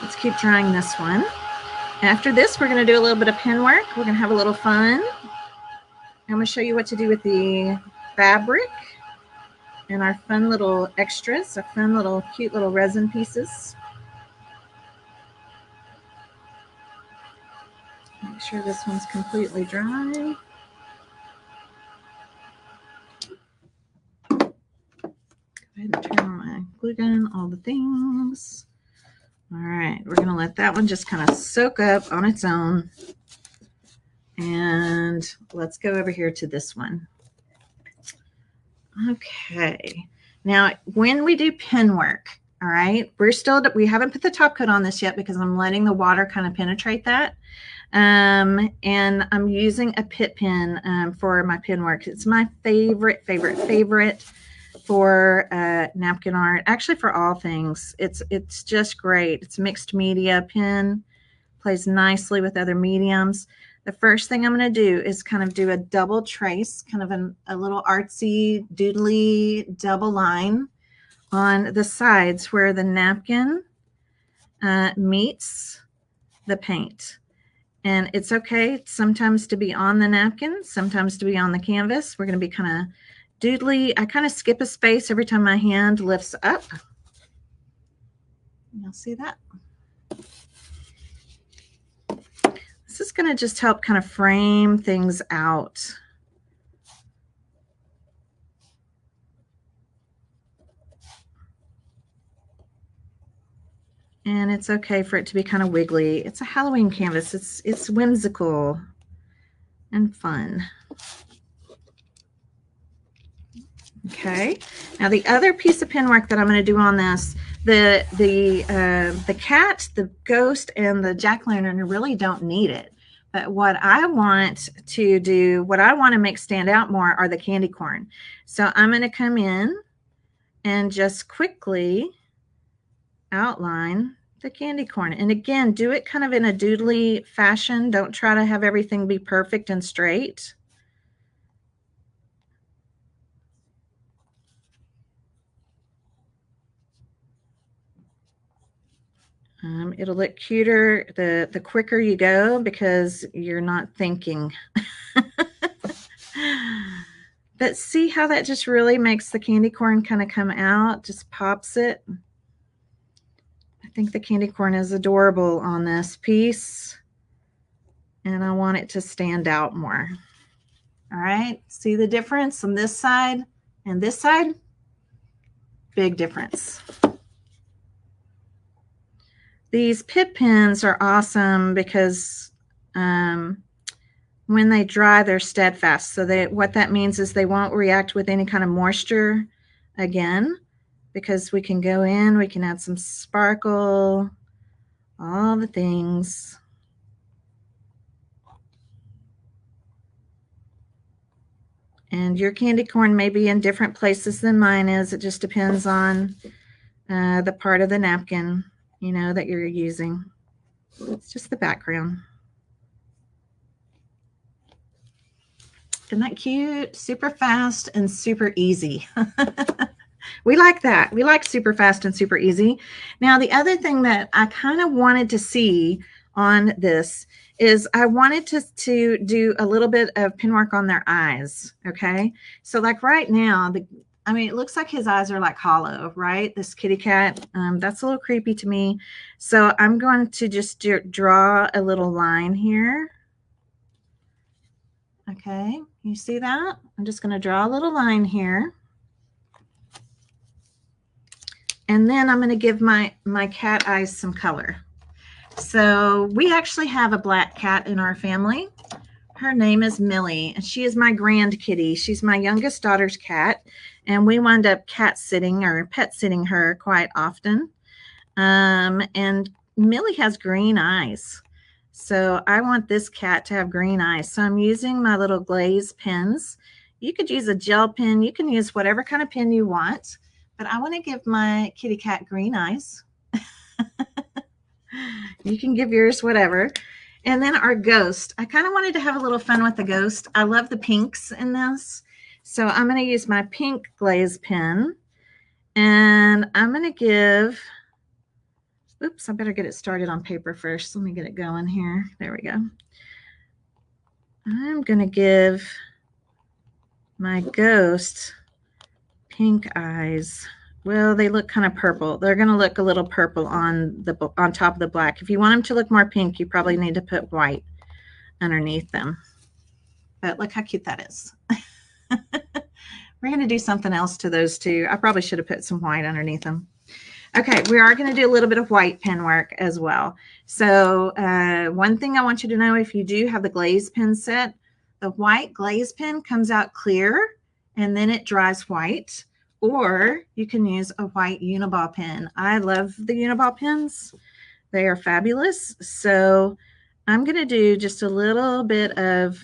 let's keep drying this one. After this, we're going to do a little bit of pen work. We're going to have a little fun. I'm going to show you what to do with the fabric and our fun little extras, our fun little cute little resin pieces. Make sure this one's completely dry. Go ahead and turn on my glue gun, all the things. All right, we're going to let that one just kind of soak up on its own. And let's go over here to this one. Okay, now when we do pen work, all right, we haven't put the top coat on this yet because I'm letting the water kind of penetrate that. And I'm using a pit pen for my pen work. It's my favorite for napkin art, actually for all things. It's just great. It's mixed media pen, plays nicely with other mediums. The first thing I'm going to do is kind of do a double trace, kind of a little artsy, doodly double line on the sides where the napkin meets the paint. And it's okay sometimes to be on the napkin, sometimes to be on the canvas. We're going to be kind of doodly. I kind of skip a space every time my hand lifts up. You'll see that. This is going to just help kind of frame things out. And it's okay for it to be kind of wiggly. It's a Halloween canvas. It's whimsical and fun. Okay. Now the other piece of pen work that I'm going to do on this, the cat, the ghost, and the jack-o'-lantern really don't need it. But what I want to do, what I want to make stand out more are the candy corn. So I'm going to come in and just quickly outline the candy corn. And again, do it kind of in a doodly fashion. Don't try to have everything be perfect and straight. It'll look cuter the quicker you go because you're not thinking. But see how that just really makes the candy corn kind of come out, just pops it. I think the candy corn is adorable on this piece, and I want it to stand out more. All right, see the difference on this side and this side? Big difference. These pip pins are awesome because when they dry, they're steadfast. So what that means is they won't react with any kind of moisture again, because we can go in, we can add some sparkle, all the things. And your candy corn may be in different places than mine is. It just depends on the part of the napkin, you know, that you're using. It's just the background. Isn't that cute? Super fast and super easy. We like that. We like super fast and super easy. Now, the other thing that I kind of wanted to see on this is I wanted to do a little bit of pin work on their eyes. Okay. So like right now, I mean, it looks like his eyes are like hollow, right? This kitty cat, that's a little creepy to me. So I'm going to just draw a little line here. Okay. You see that? I'm just going to draw a little line here. And then I'm going to give my cat eyes some color. So we actually have a black cat in our family. Her name is Millie, and she is my grand kitty. She's my youngest daughter's cat, and we wind up cat sitting or pet sitting her quite often. And Millie has green eyes. So I want this cat to have green eyes. So I'm using my little glaze pens. You could use a gel pen. You can use whatever kind of pen you want. But I want to give my kitty cat green eyes. You can give yours whatever. And then our ghost. I kind of wanted to have a little fun with the ghost. I love the pinks in this. So I'm going to use my pink glaze pen. And I'm going to give... Oops, I better get it started on paper first. Let me get it going here. There we go. I'm going to give my ghost pink eyes. Well, they look kind of purple. They're going to look a little purple on top of the black. If you want them to look more pink, you probably need to put white underneath them. But look how cute that is. We're going to do something else to those two. I probably should have put some white underneath them. Okay, we are going to do a little bit of white pen work as well. So one thing I want you to know, if you do have the glaze pen set, the white glaze pen comes out clear and then it dries white. Or you can use a white Uniball pen. I love the Uniball pens. They are fabulous. So I'm going to do just a little bit of,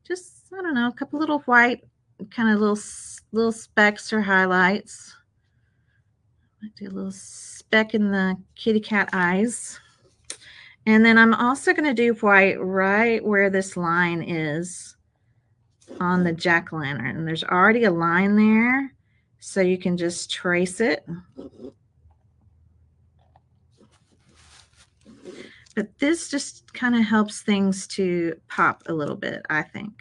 just, I don't know, a couple little white, kind of little specks or highlights. I do a little speck in the kitty cat eyes. And then I'm also going to do white right where this line is on the jack-o'-lantern. And there's already a line there. So you can just trace it. But this just kind of helps things to pop a little bit, I think.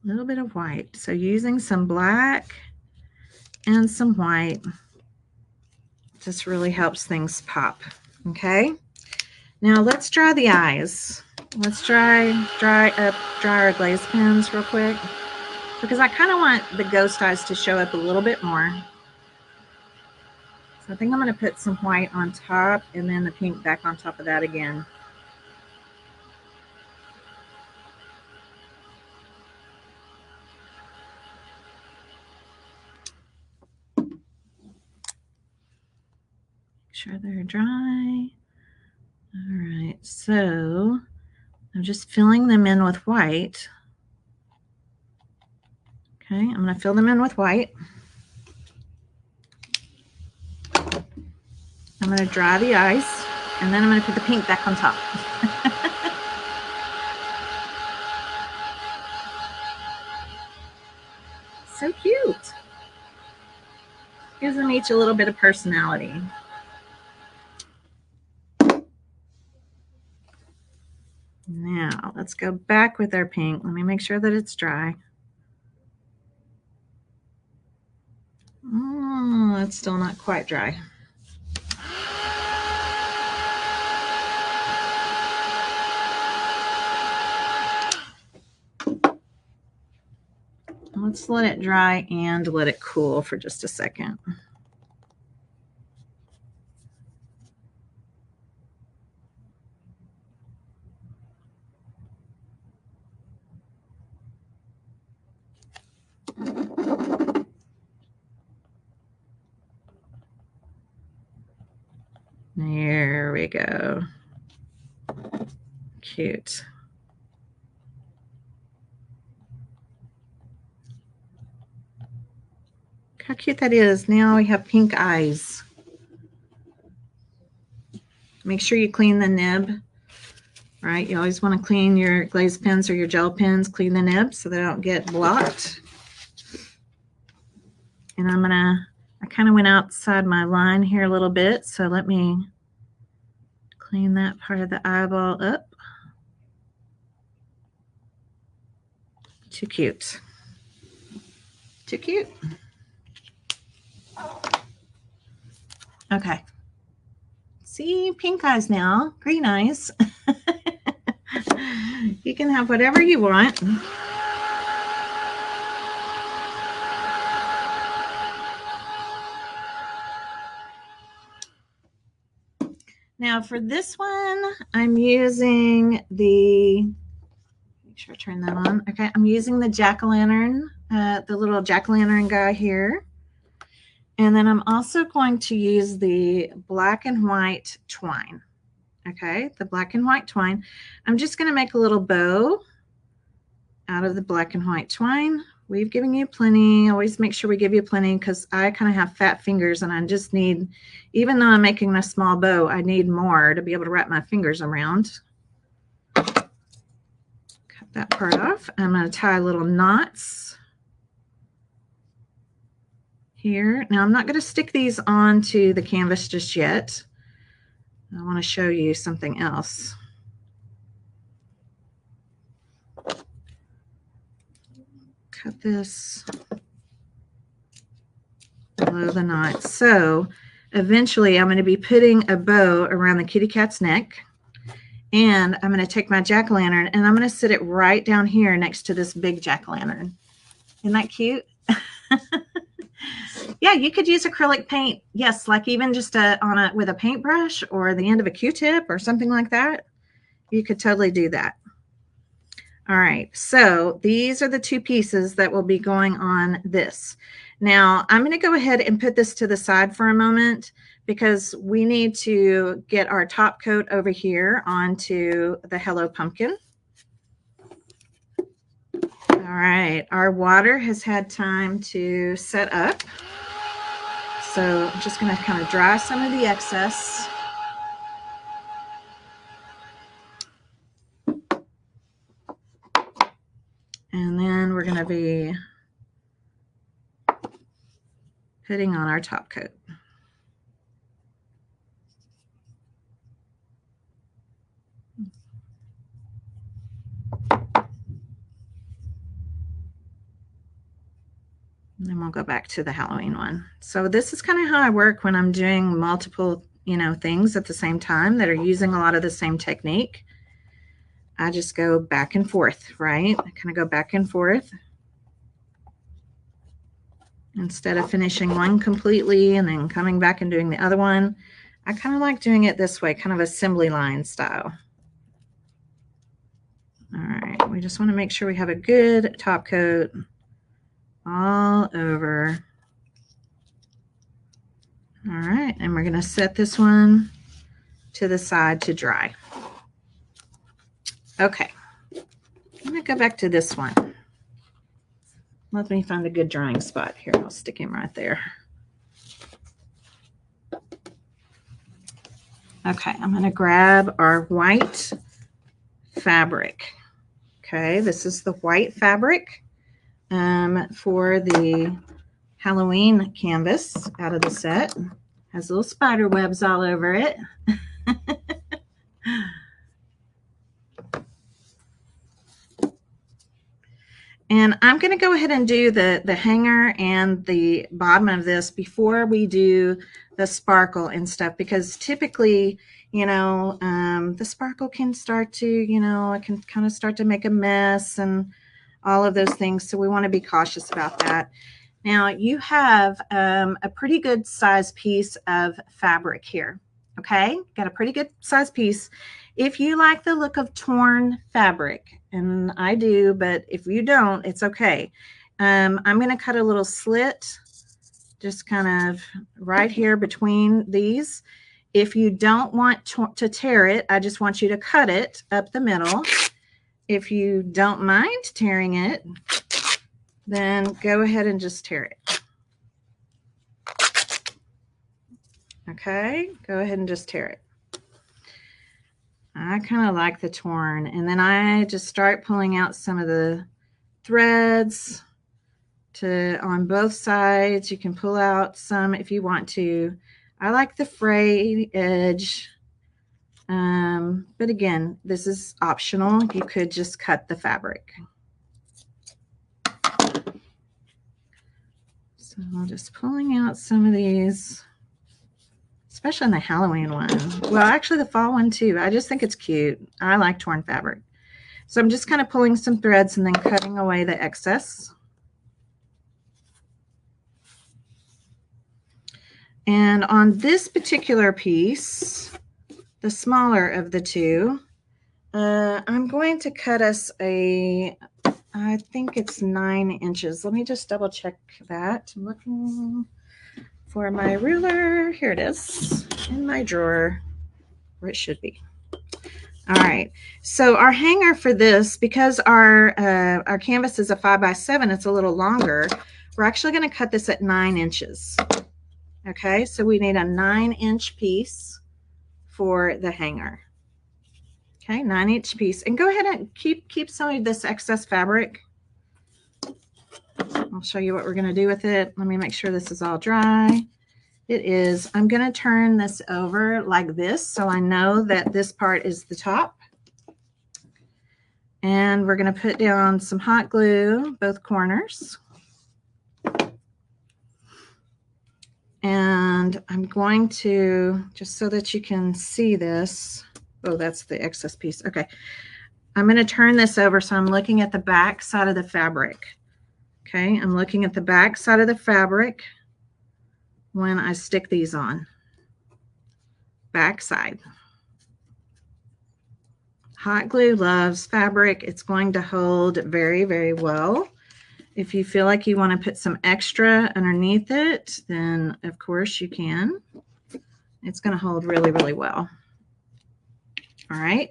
A little bit of white. So using some black and some white just really helps things pop. Okay. Now let's dry the eyes. Let's dry our glaze pens real quick, because I kind of want the ghost eyes to show up a little bit more. So I think I'm going to put some white on top and then the pink back on top of that again. Make sure they're dry. All right. so I'm just filling them in with white. Okay, I'm going to fill them in with white. I'm going to dry the ice, and then I'm going to put the pink back on top. So cute. Gives them each a little bit of personality. Now, let's go back with our pink. Let me make sure that it's dry. Oh, it's still not quite dry. Let's let it dry and let it cool for just a second. There we go. Cute. Look how cute that is. Now we have pink eyes. Make sure you clean the nib, right? You always want to clean your glaze pens or your gel pens, clean the nib so they don't get blocked. And I kind of went outside my line here a little bit, so let me clean that part of the eyeball up. Too cute. Too cute. Okay. See, pink eyes now, green eyes. You can have whatever you want. Now for this one, I'm using the, make sure I turn that on. Okay, I'm using the jack-o'-lantern, the little jack-o'-lantern guy here. And then I'm also going to use the black and white twine. Okay, the black and white twine. I'm just going to make a little bow out of the black and white twine. We've given you plenty. Always make sure we give you plenty because I kind of have fat fingers and I just need, even though I'm making a small bow, I need more to be able to wrap my fingers around. Cut that part off. I'm going to tie little knots here. Now I'm not going to stick these onto the canvas just yet. I want to show you something else. Cut this below the knot. So eventually I'm going to be putting a bow around the kitty cat's neck, and I'm going to take my jack-o'-lantern and I'm going to sit it right down here next to this big jack-o'-lantern. Isn't that cute? Yeah, you could use acrylic paint. Yes, like even just with a paintbrush or the end of a Q-tip or something like that. You could totally do that. All right, so these are the two pieces that will be going on this. Now, I'm going to go ahead and put this to the side for a moment because we need to get our top coat over here onto the Hello Pumpkin. All right, our water has had time to set up. So I'm just going to kind of dry some of the excess. And then we're going to be putting on our top coat. And then we'll go back to the Halloween one. So this is kind of how I work when I'm doing multiple, things at the same time that are using a lot of the same technique. I just go back and forth, right? I kind of go back and forth. Instead of finishing one completely and then coming back and doing the other one, I kind of like doing it this way, kind of assembly line style. All right, we just want to make sure we have a good top coat all over. All right, and we're going to set this one to the side to dry. Okay. I'm going to go back to this one. Let me find a good drying spot here. I'll stick him right there. Okay, I'm going to grab our white fabric. Okay, this is the white fabric for the Halloween canvas out of the set. Has little spider webs all over it. And I'm going to go ahead and do the hanger and the bottom of this before we do the sparkle and stuff, because typically, you know, the sparkle can start to, you know, it can kind of start to make a mess and all of those things. So we want to be cautious about that. Now you have a pretty good size piece of fabric here. Okay, got a pretty good size piece. If you like the look of torn fabric, and I do, but if you don't, it's okay. I'm going to cut a little slit just kind of right here between these. If you don't want to tear it, I just want you to cut it up the middle. If you don't mind tearing it, then go ahead and just tear it. Okay, go ahead and just tear it. I kind of like the torn, and then I just start pulling out some of the threads on both sides. You can pull out some if you want to. I like the frayed edge, but again, this is optional. You could just cut the fabric. So I'm just pulling out some of these, especially in the Halloween one. Well, actually the fall one too. I just think it's cute. I like torn fabric. So I'm just kind of pulling some threads and then cutting away the excess. And on this particular piece, the smaller of the two, I'm going to cut us I think it's 9 inches. Let me just double check that. I'm looking for my ruler. Here it is in my drawer where it should be. All right, so our hanger for this, because our canvas is a 5x7, it's a little longer. We're actually going to cut this at 9 inches. Okay, so we need a 9-inch piece for the hanger. Okay, 9-inch piece, and go ahead and keep some of this excess fabric. I'll show you what we're going to do with it. Let me make sure this is all dry. It is. I'm going to turn this over like this so I know that this part is the top. And we're going to put down some hot glue, both corners. And I'm going to, just so that you can see this. Oh, that's the excess piece. Okay. I'm going to turn this over so I'm looking at the back side of the fabric. Okay. I'm looking at the back side of the fabric when I stick these on. Back side. Hot glue loves fabric. It's going to hold very, very well. If you feel like you want to put some extra underneath it, then of course you can. It's going to hold really, really well. All right.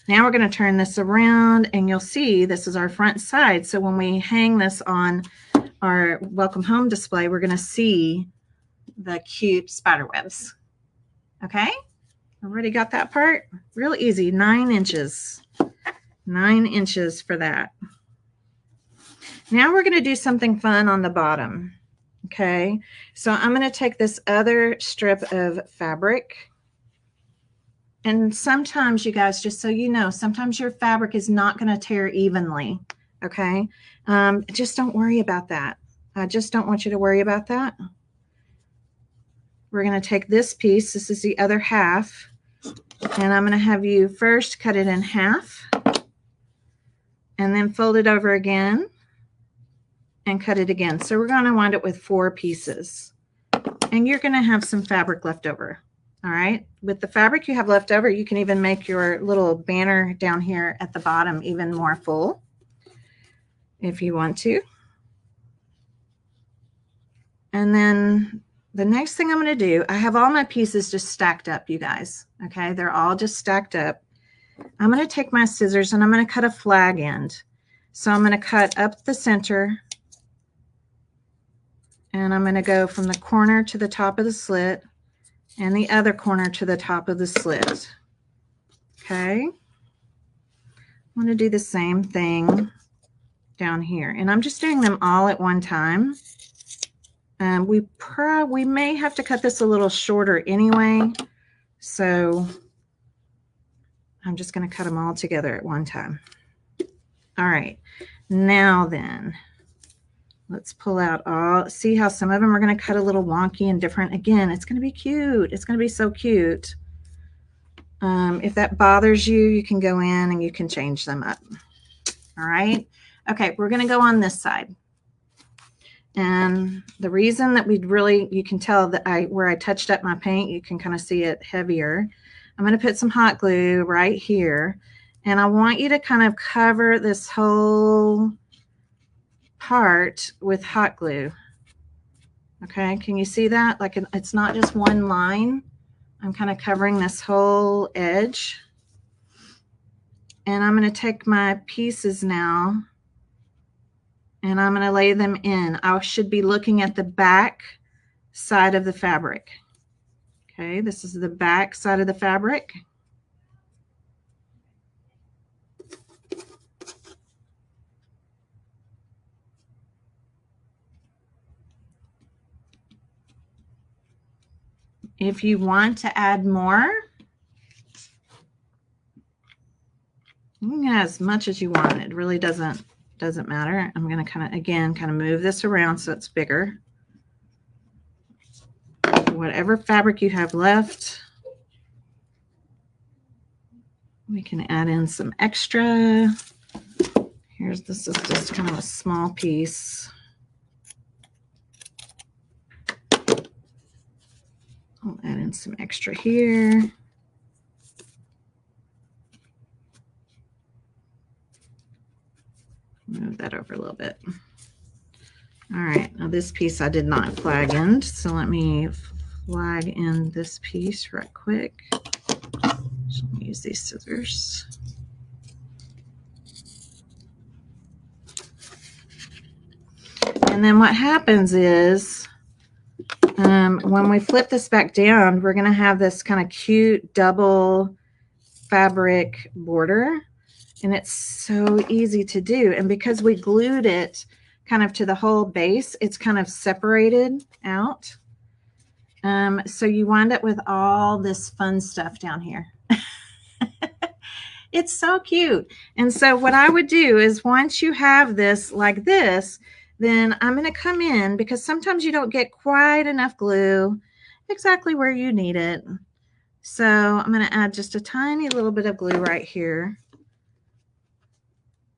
Now we're going to turn this around, and you'll see this is our front side. So when we hang this on our welcome home display, we're going to see the cute spider webs. Okay. Already got that part. Real easy. 9 inches. 9 inches for that. Now we're going to do something fun on the bottom. Okay. So I'm going to take this other strip of fabric. And sometimes, you guys, just so you know, sometimes your fabric is not going to tear evenly. Okay. Just don't worry about that. I just don't want you to worry about that. We're going to take this piece. This is the other half. And I'm going to have you first cut it in half. And then fold it over again. And cut it again. So we're going to wind up with 4 pieces. And you're going to have some fabric left over. All right. With the fabric you have left over, you can even make your little banner down here at the bottom even more full if you want to. And then the next thing I'm going to do, I have all my pieces just stacked up, you guys. Okay. They're all just stacked up. I'm going to take my scissors and I'm going to cut a flag end. So I'm going to cut up the center, and I'm going to go from the corner to the top of the slit and the other corner to the top of the slit. Okay. I'm going to do the same thing down here, and I'm just doing them all at one time. We may have to cut this a little shorter anyway, so I'm just going to cut them all together at one time. All right, now then, let's pull out all, see how some of them are going to cut a little wonky and different. Again, it's going to be cute. It's going to be so cute. If that bothers you, you can go in and you can change them up. All right. Okay, we're going to go on this side. And the reason that you can tell that where I touched up my paint, you can kind of see it heavier. I'm going to put some hot glue right here. And I want you to kind of cover this whole part with hot glue. Okay, can you see that? Like it's not just one line. I'm kind of covering this whole edge. And I'm going to take my pieces now and I'm going to lay them in. I should be looking at the back side of the fabric. Okay, this is the back side of the fabric. If you want to add more, you can add as much as you want. It really doesn't matter. I'm going to kind of move this around so it's bigger. Whatever fabric you have left, we can add in some extra. This is just kind of a small piece. I'll add in some extra here. Move that over a little bit. All right, now this piece I did not flag end, so let me flag in this piece right quick. So let me use these scissors. And then what happens is when we flip this back down, we're going to have this kind of cute double fabric border. And it's so easy to do. And because we glued it kind of to the whole base, it's kind of separated out. So you wind up with all this fun stuff down here. It's so cute. And so what I would do is once you have this like this, then I'm going to come in, because sometimes you don't get quite enough glue exactly where you need it. So I'm going to add just a tiny little bit of glue right here.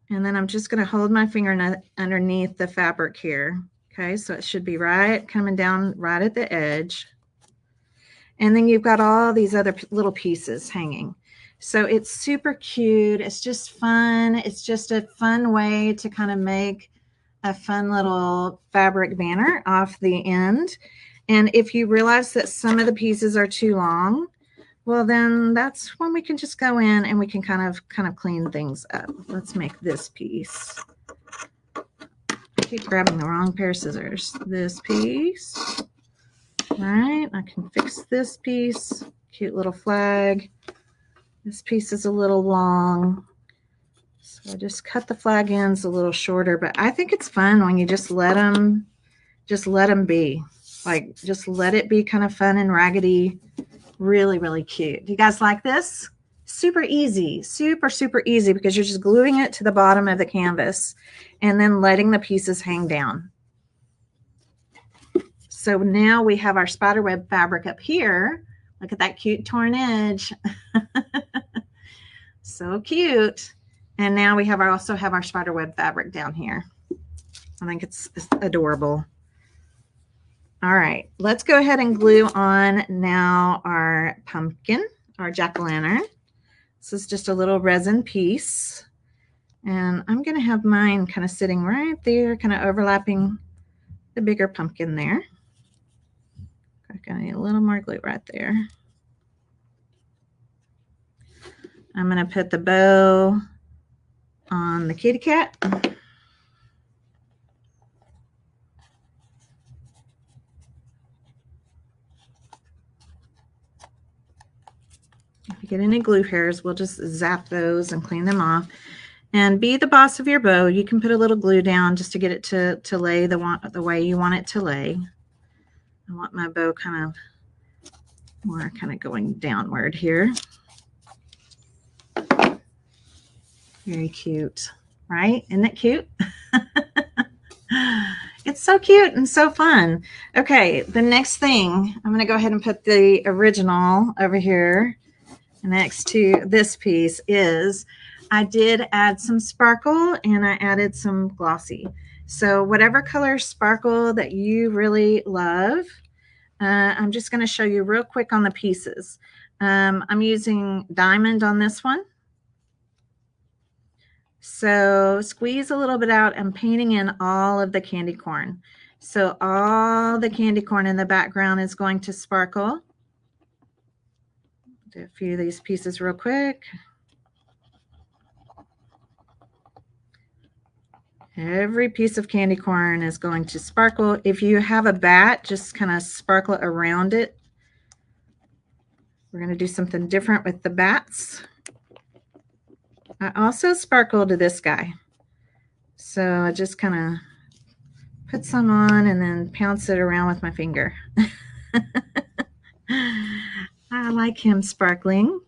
And then I'm just going to hold my finger underneath the fabric here. Okay, so it should be right coming down right at the edge. And then you've got all these other little pieces hanging. So it's super cute. It's just fun. It's just a fun way to kind of make a fun little fabric banner off the end. And if you realize that some of the pieces are too long, well, then that's when we can just go in and we can kind of clean things up. Let's make this piece. I keep grabbing the wrong pair of scissors. This piece. All right, I can fix this piece. Cute little flag. This piece is a little long, so I just cut the flag ends a little shorter, but I think it's fun when you just let them be. Like, just let it be kind of fun and raggedy. Really, really cute. Do you guys like this? Super easy, super, super easy, because you're just gluing it to the bottom of the canvas and then letting the pieces hang down. So now we have our spiderweb fabric up here. Look at that cute torn edge. So cute. And now we also have our spiderweb fabric down here. I think it's adorable. All right, let's go ahead and glue on now our pumpkin, our jack-o'-lantern. This is just a little resin piece. And I'm going to have mine kind of sitting right there, kind of overlapping the bigger pumpkin there. I'm going to need a little more glue right there. I'm going to put the bow on the kitty cat. If you get any glue hairs, we'll just zap those and clean them off. And be the boss of your bow. You can put a little glue down just to get it to lay the way you want it to lay. I want my bow kind of more going downward here. Very cute, right? Isn't it cute? It's so cute and so fun. Okay, the next thing, I'm going to go ahead and put the original over here next to this piece is I did add some sparkle and I added some glossy. So whatever color sparkle that you really love, I'm just going to show you real quick on the pieces. I'm using diamond on this one. So squeeze a little bit out. I'm painting in all of the candy corn. So all the candy corn in the background is going to sparkle. Do a few of these pieces real quick. Every piece of candy corn is going to sparkle. If you have a bat, just kind of sparkle around it. We're going to do something different with the bats. I also sparkled this guy. So I just kind of put some on and then pounce it around with my finger. I like him sparkling.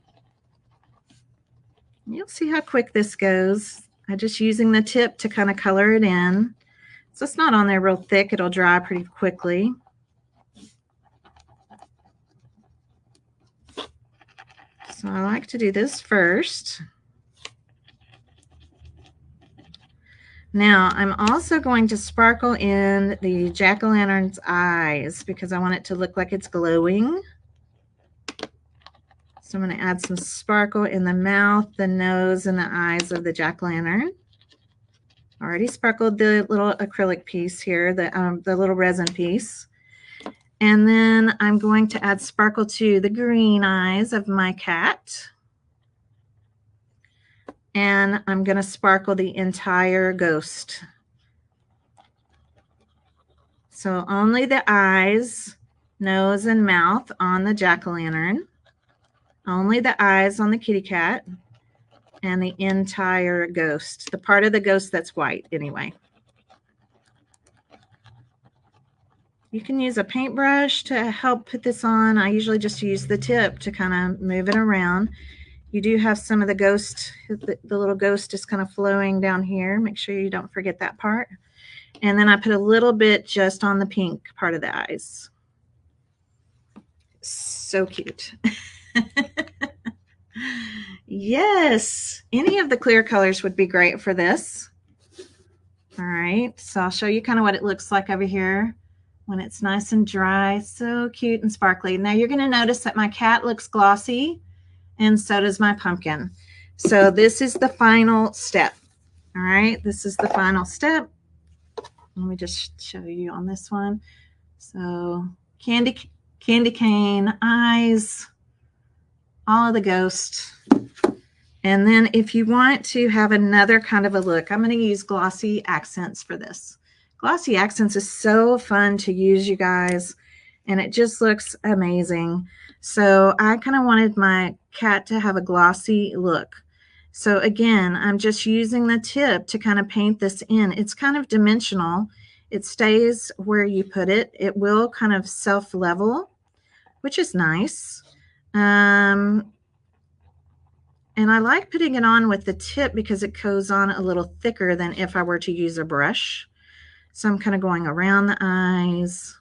You'll see how quick this goes. I'm just using the tip to kind of color it in. So it's not on there real thick. It'll dry pretty quickly. So I like to do this first. Now I'm also going to sparkle in the jack-o'-lantern's eyes because I want it to look like it's glowing. So I'm going to add some sparkle in the mouth, the nose, and the eyes of the jack-o'-lantern. Already sparkled the little acrylic piece here, the little resin piece. And then I'm going to add sparkle to the green eyes of my cat. And I'm going to sparkle the entire ghost. So only the eyes, nose, and mouth on the jack-o'-lantern. Only the eyes on the kitty cat. And the entire ghost. The part of the ghost that's white anyway. You can use a paintbrush to help put this on. I usually just use the tip to kind of move it around. You do have some of the ghost, the little ghost is kind of flowing down here. Make sure you don't forget that part. And then I put a little bit just on the pink part of the eyes. So cute. Yes, any of the clear colors would be great for this. All right, so I'll show you kind of what it looks like over here when it's nice and dry. So cute and sparkly. Now you're going to notice that my cat looks glossy and so does my pumpkin. So this is the final step. All right, this is the final step. Let me just show you on this one. So candy cane, eyes, all of the ghost. And then if you want to have another kind of a look, I'm going to use glossy accents for this. Glossy accents is so fun to use, you guys, and it just looks amazing. So I kind of wanted my cat to have a glossy look. So again, I'm just using the tip to kind of paint this in. It's kind of dimensional. It stays where you put it. It will kind of self-level, which is nice. And I like putting it on with the tip because it goes on a little thicker than if I were to use a brush. So I'm kind of going around the eyes.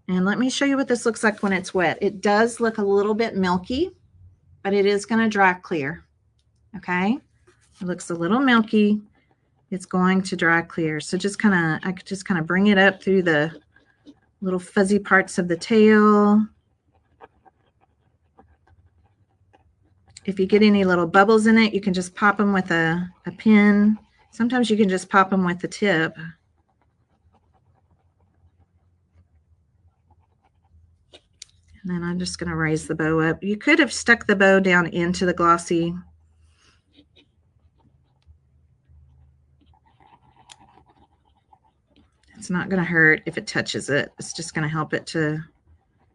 And let me show you what this looks like when it's wet. It does look a little bit milky, but it is going to dry clear. Okay? It looks a little milky. It's going to dry clear. So just kind of, I could just kind of bring it up through the little fuzzy parts of the tail. If you get any little bubbles in it, you can just pop them with a pin. Sometimes you can just pop them with the tip. And then I'm just going to raise the bow up. You could have stuck the bow down into the glossy. It's not going to hurt if it touches it. It's just going to help it to,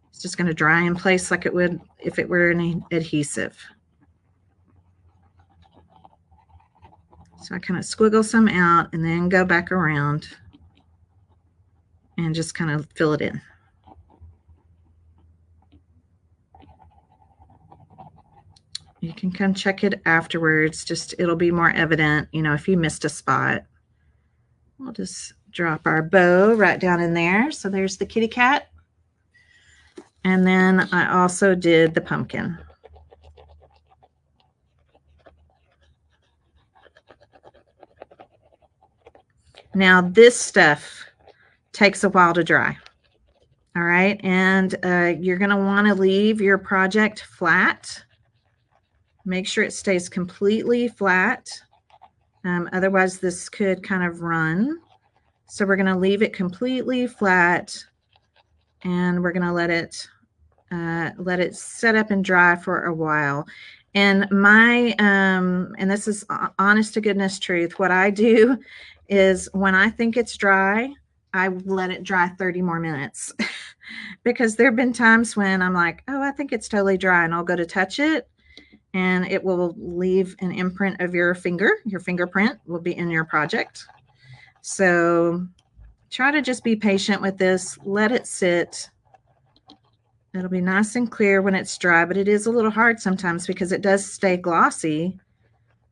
it's just going to dry in place like it would if it were an adhesive. So I kind of squiggle some out and then go back around and just kind of fill it in. You can come check it afterwards. Just, it'll be more evident, you know, if you missed a spot. We'll just drop our bow right down in there. So there's the kitty cat. And then I also did the pumpkin. Now this stuff takes a while to dry. All right. And you're going to want to leave your project flat. Make sure it stays completely flat. Otherwise this could kind of run. So we're going to leave it completely flat and we're going to let it set up and dry for a while. And my, and this is honest to goodness truth, what I do is when I think it's dry, I let it dry 30 more minutes because there have been times when I'm like, oh, I think it's totally dry, and I'll go to touch it and it will leave an imprint of your finger. Your fingerprint will be in your project. So try to just be patient with this. Let it sit. It'll be nice and clear when it's dry, but it is a little hard sometimes because it does stay glossy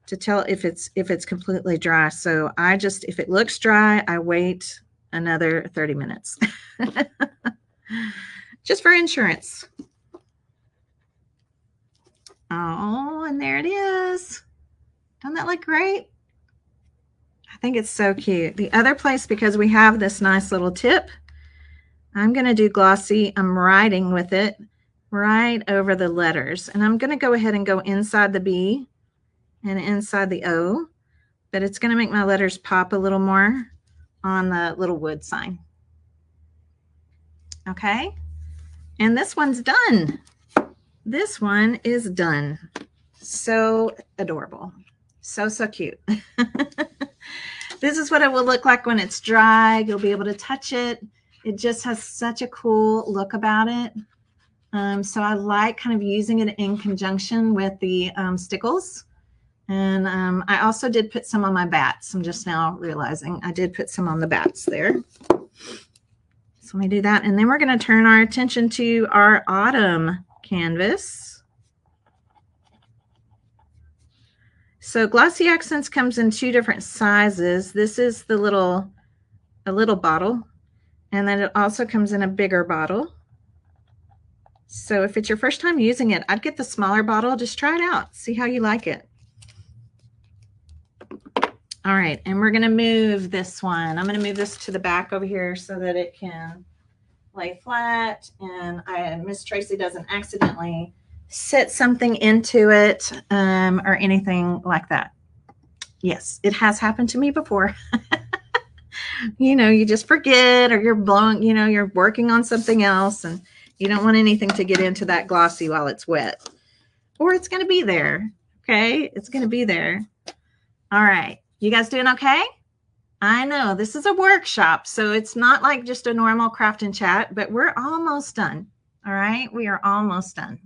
to tell if it's completely dry. So I just, if it looks dry, I wait another 30 minutes just for insurance. Oh, and there it is. Doesn't that look great? I think it's so cute. The other place, because we have this nice little tip, I'm going to do glossy. I'm writing with it right over the letters. And I'm going to go ahead and go inside the B and inside the O. But it's going to make my letters pop a little more on the little wood sign. Okay. And this one's done. This one is done. So adorable. So, so cute. This is what it will look like when it's dry. You'll be able to touch it. It just has such a cool look about it. So I like kind of using it in conjunction with the stickles. And I also did put some on my bats. I'm just now realizing I did put some on the bats there. So let me do that. And then we're going to turn our attention to our autumn canvas. So Glossy Accents comes in 2 different sizes. This is the a little bottle. And then it also comes in a bigger bottle. So if it's your first time using it, I'd get the smaller bottle. Just try it out. See how you like it. All right, and we're going to move this one. I'm going to move this to the back over here so that it can lay flat and Miss Tracy doesn't accidentally set something into it or anything like that. Yes, it has happened to me before. You know, you just forget, or you're blowing, you know, you're working on something else and you don't want anything to get into that glossy while it's wet, or it's going to be there. Okay. It's going to be there. All right. You guys doing okay? I know this is a workshop, so it's not like just a normal craft and chat, but we're almost done. All right. We are almost done.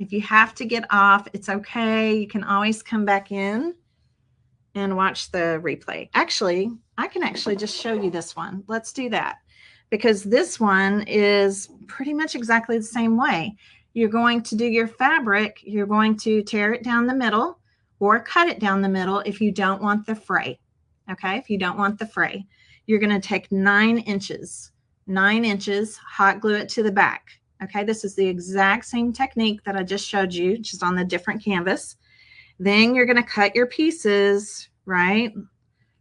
If you have to get off, it's okay. You can always come back in and watch the replay. Actually, I can actually just show you this one. Let's do that, because this one is pretty much exactly the same way. You're going to do your fabric. You're going to tear it down the middle or cut it down the middle if you don't want the fray. Okay, if you don't want the fray, you're going to take 9 inches, hot glue it to the back. Okay, this is the exact same technique that I just showed you, just on the different canvas. Then you're going to cut your pieces, right?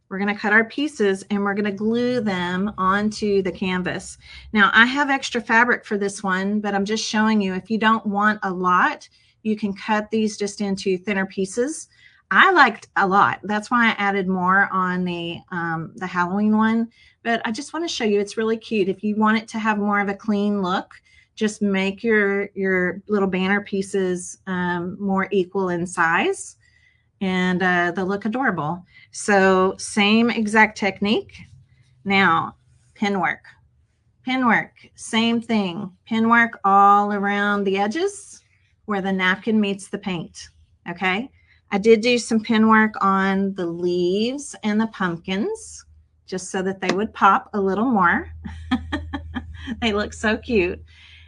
We're going to cut our pieces and we're going to glue them onto the canvas. Now, I have extra fabric for this one, but I'm just showing you, if you don't want a lot, you can cut these just into thinner pieces. I liked a lot. That's why I added more on the Halloween one. But I just want to show you, it's really cute. If you want it to have more of a clean look, just make your little banner pieces more equal in size, and they'll look adorable. So same exact technique. Now, pin work. Pin work, same thing. Pin work all around the edges where the napkin meets the paint, okay? I did do some pin work on the leaves and the pumpkins just so that they would pop a little more. They look so cute.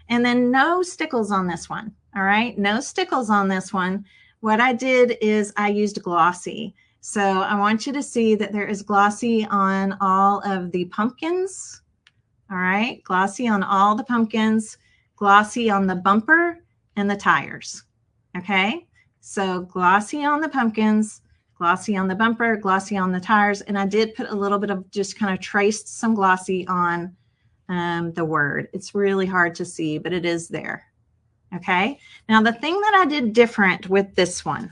And then no stickles on this one, all right? No stickles on this one. What I did is I used glossy. So I want you to see that there is glossy on all of the pumpkins, all right? Glossy on all the pumpkins, glossy on the bumper and the tires, okay? So glossy on the pumpkins, glossy on the bumper, glossy on the tires, and I did put a little bit of just kind of traced some glossy on the word. It's really hard to see, but it is there, okay? Now, the thing that I did different with this one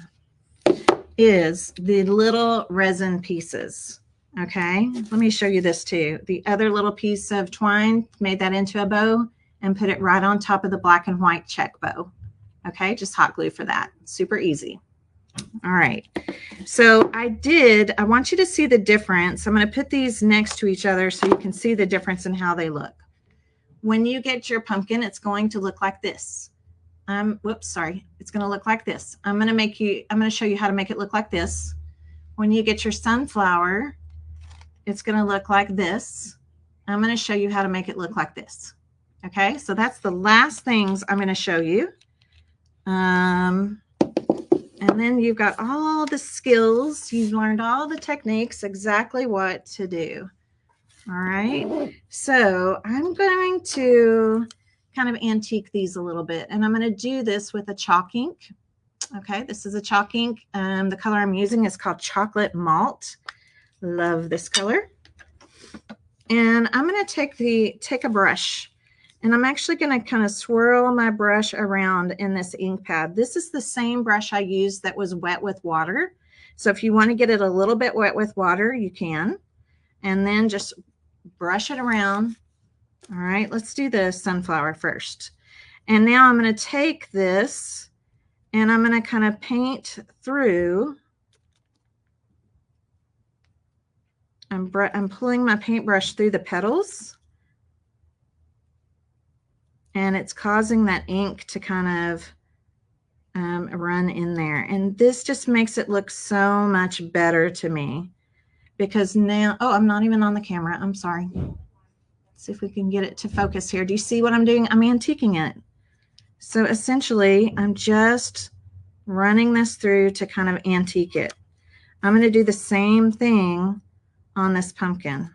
is the little resin pieces. Okay, let me show you this too. The other little piece of twine, made that into a bow and put it right on top of the black and white check bow. Okay, just hot glue for that. Super easy. All right, so I want you to see the difference. I'm going to put these next to each other so you can see the difference in how they look. When you get your pumpkin, it's going to look like this. Whoops, sorry. It's going to look like this. I'm going to show you how to make it look like this. When you get your sunflower, it's going to look like this. I'm going to show you how to make it look like this. Okay, so that's the last things I'm going to show you. And then you've got all the skills. You've learned all the techniques, exactly what to do. All right, so I'm going to kind of antique these a little bit, and I'm going to do this with a chalk ink. Okay, this is a chalk ink. The color I'm using is called Chocolate Malt. Love this color. And I'm going to take a brush, and I'm actually going to kind of swirl my brush around in this ink pad. This is the same brush I used that was wet with water. So if you want to get it a little bit wet with water, you can. And then just brush it around. All right, let's do the sunflower first. And now I'm going to take this and I'm going to kind of paint through. I'm pulling my paintbrush through the petals, and it's causing that ink to kind of run in there. And this just makes it look so much better to me, because now, oh, I'm not even on the camera. I'm sorry. Let's see if we can get it to focus here. Do you see what I'm doing? I'm antiquing it. So essentially, I'm just running this through to kind of antique it. I'm going to do the same thing on this pumpkin.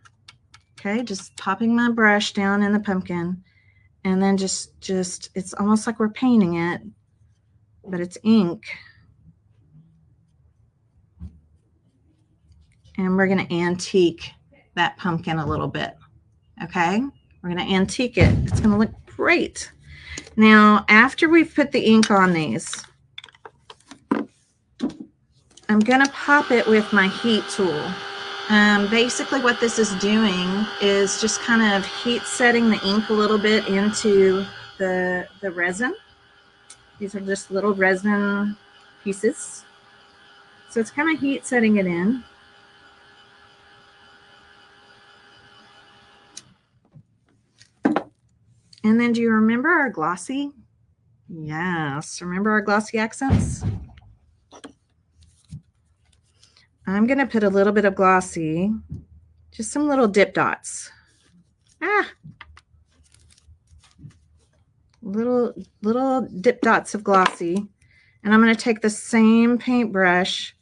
Okay, just popping my brush down in the pumpkin, and then just it's almost like we're painting it, but it's ink. And we're going to antique that pumpkin a little bit. Okay, we're going to antique it. It's going to look great. Now, after we've put the ink on these, I'm going to pop it with my heat tool. Basically what this is doing is just kind of heat setting the ink a little bit into the resin. These are just little resin pieces. So it's kind of heat setting it in. And then do you remember our glossy? Yes, remember our glossy accents? I'm going to put a little bit of glossy, just some little dip dots. Little dip dots of glossy. And I'm going to take the same paintbrush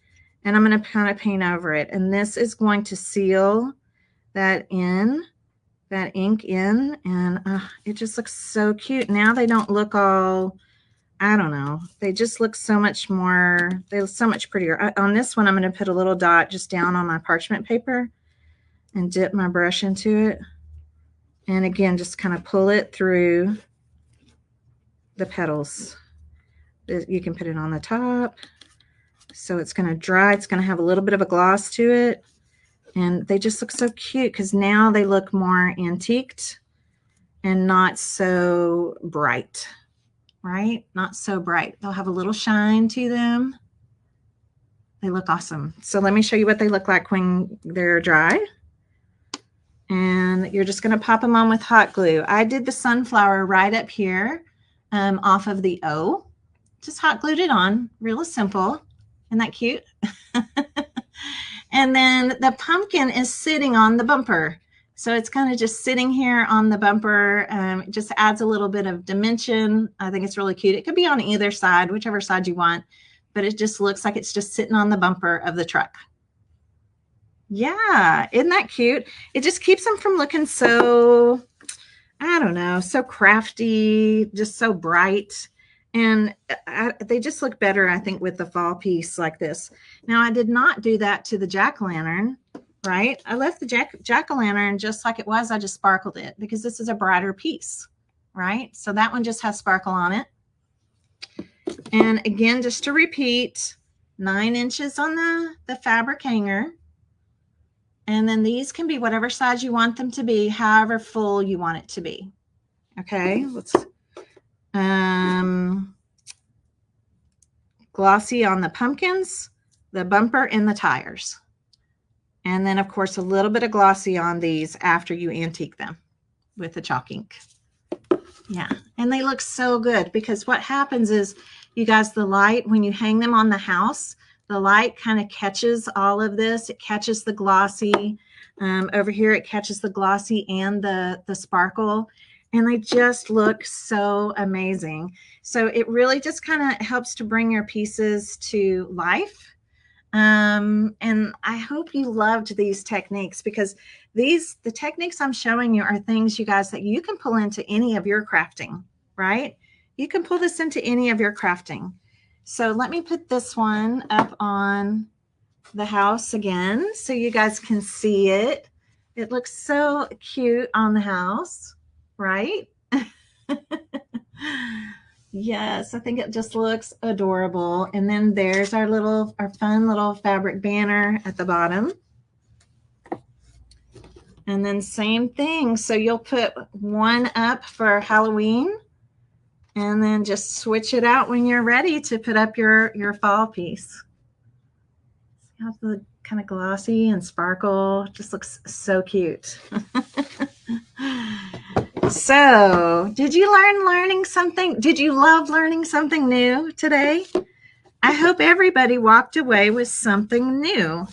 and I'm going to kind of paint over it. And this is going to seal that ink in. And it just looks so cute. Now they don't look all, I don't know. They just look so much more, they look so much prettier. On this one, I'm going to put a little dot just down on my parchment paper and dip my brush into it. And again, just kind of pull it through the petals. You can put it on the top. So it's going to dry. It's going to have a little bit of a gloss to it. And they just look so cute because now they look more antiqued and not so bright, right? Not so bright. They'll have a little shine to them. They look awesome. So let me show you what they look like when they're dry. And you're just going to pop them on with hot glue. I did the sunflower right up here off of the O. Just hot glued it on, real simple. Isn't that cute? And then the pumpkin is sitting on the bumper. So it's kind of just sitting here on the bumper. It just adds a little bit of dimension. I think it's really cute. It could be on either side, whichever side you want, but it just looks like it's just sitting on the bumper of the truck. Yeah, isn't that cute? It just keeps them from looking so, I don't know, so crafty, just so bright. And they just look better, I think, with the fall piece like this. Now, I did not do that to the jack-o'-lantern, right? I left the jack-o'-lantern just like it was. I just sparkled it because this is a brighter piece, right? So that one just has sparkle on it. And again, just to repeat, 9 inches on the fabric hanger. And then these can be whatever size you want them to be, however full you want it to be. Okay, let's glossy on the pumpkins, the bumper, and the tires. And then, of course, a little bit of glossy on these after you antique them with the chalk ink. Yeah, and they look so good because what happens is, you guys, the light, when you hang them on the house, the light kind of catches all of this. It catches the glossy. Over here, it catches the glossy and the sparkle. And they just look so amazing. So it really just kind of helps to bring your pieces to life. And I hope you loved these techniques because the techniques I'm showing you are things, you guys, that you can pull into any of your crafting, right? You can pull this into any of your crafting. So let me put this one up on the house again so you guys can see it. It looks so cute on the house, right? Yes, I think it just looks adorable. And then there's our fun little fabric banner at the bottom. And then same thing. So you'll put one up for Halloween and then just switch it out when you're ready to put up your fall piece. See how the kind of glossy and sparkle just looks so cute. So, did you learning something? Did you love learning something new today? I hope everybody walked away with something new.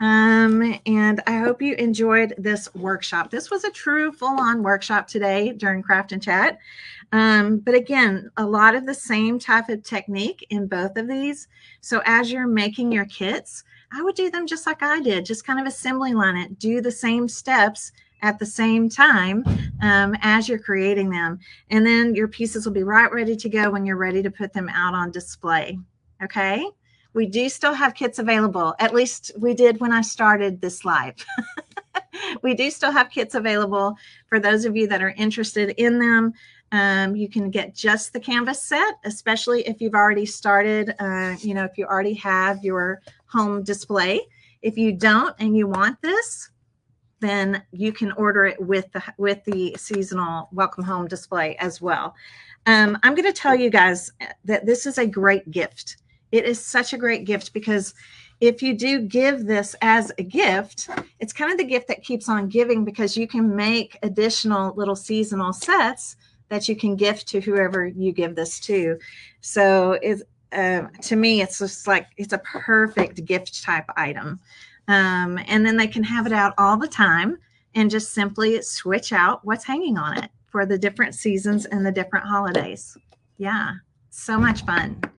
And I hope you enjoyed this workshop. This was a true full-on workshop today during Craft and Chat. But again, a lot of the same type of technique in both of these. So as you're making your kits, I would do them just like I did, just kind of assembly line it, do the same steps at the same time as you're creating them. And then your pieces will be right ready to go when you're ready to put them out on display. Okay? We do still have kits available. At least we did when I started this live. We do still have kits available for those of you that are interested in them. You can get just the canvas set, especially if you've already started, if you already have your home display. If you don't and you want this, then you can order it with the seasonal welcome home display as well. I'm going to tell you guys that this is a great gift. It is such a great gift because if you do give this as a gift, it's kind of the gift that keeps on giving because you can make additional little seasonal sets that you can gift to whoever you give this to. So to me, it's just like it's a perfect gift type item. And then they can have it out all the time and just simply switch out what's hanging on it for the different seasons and the different holidays. Yeah, so much fun.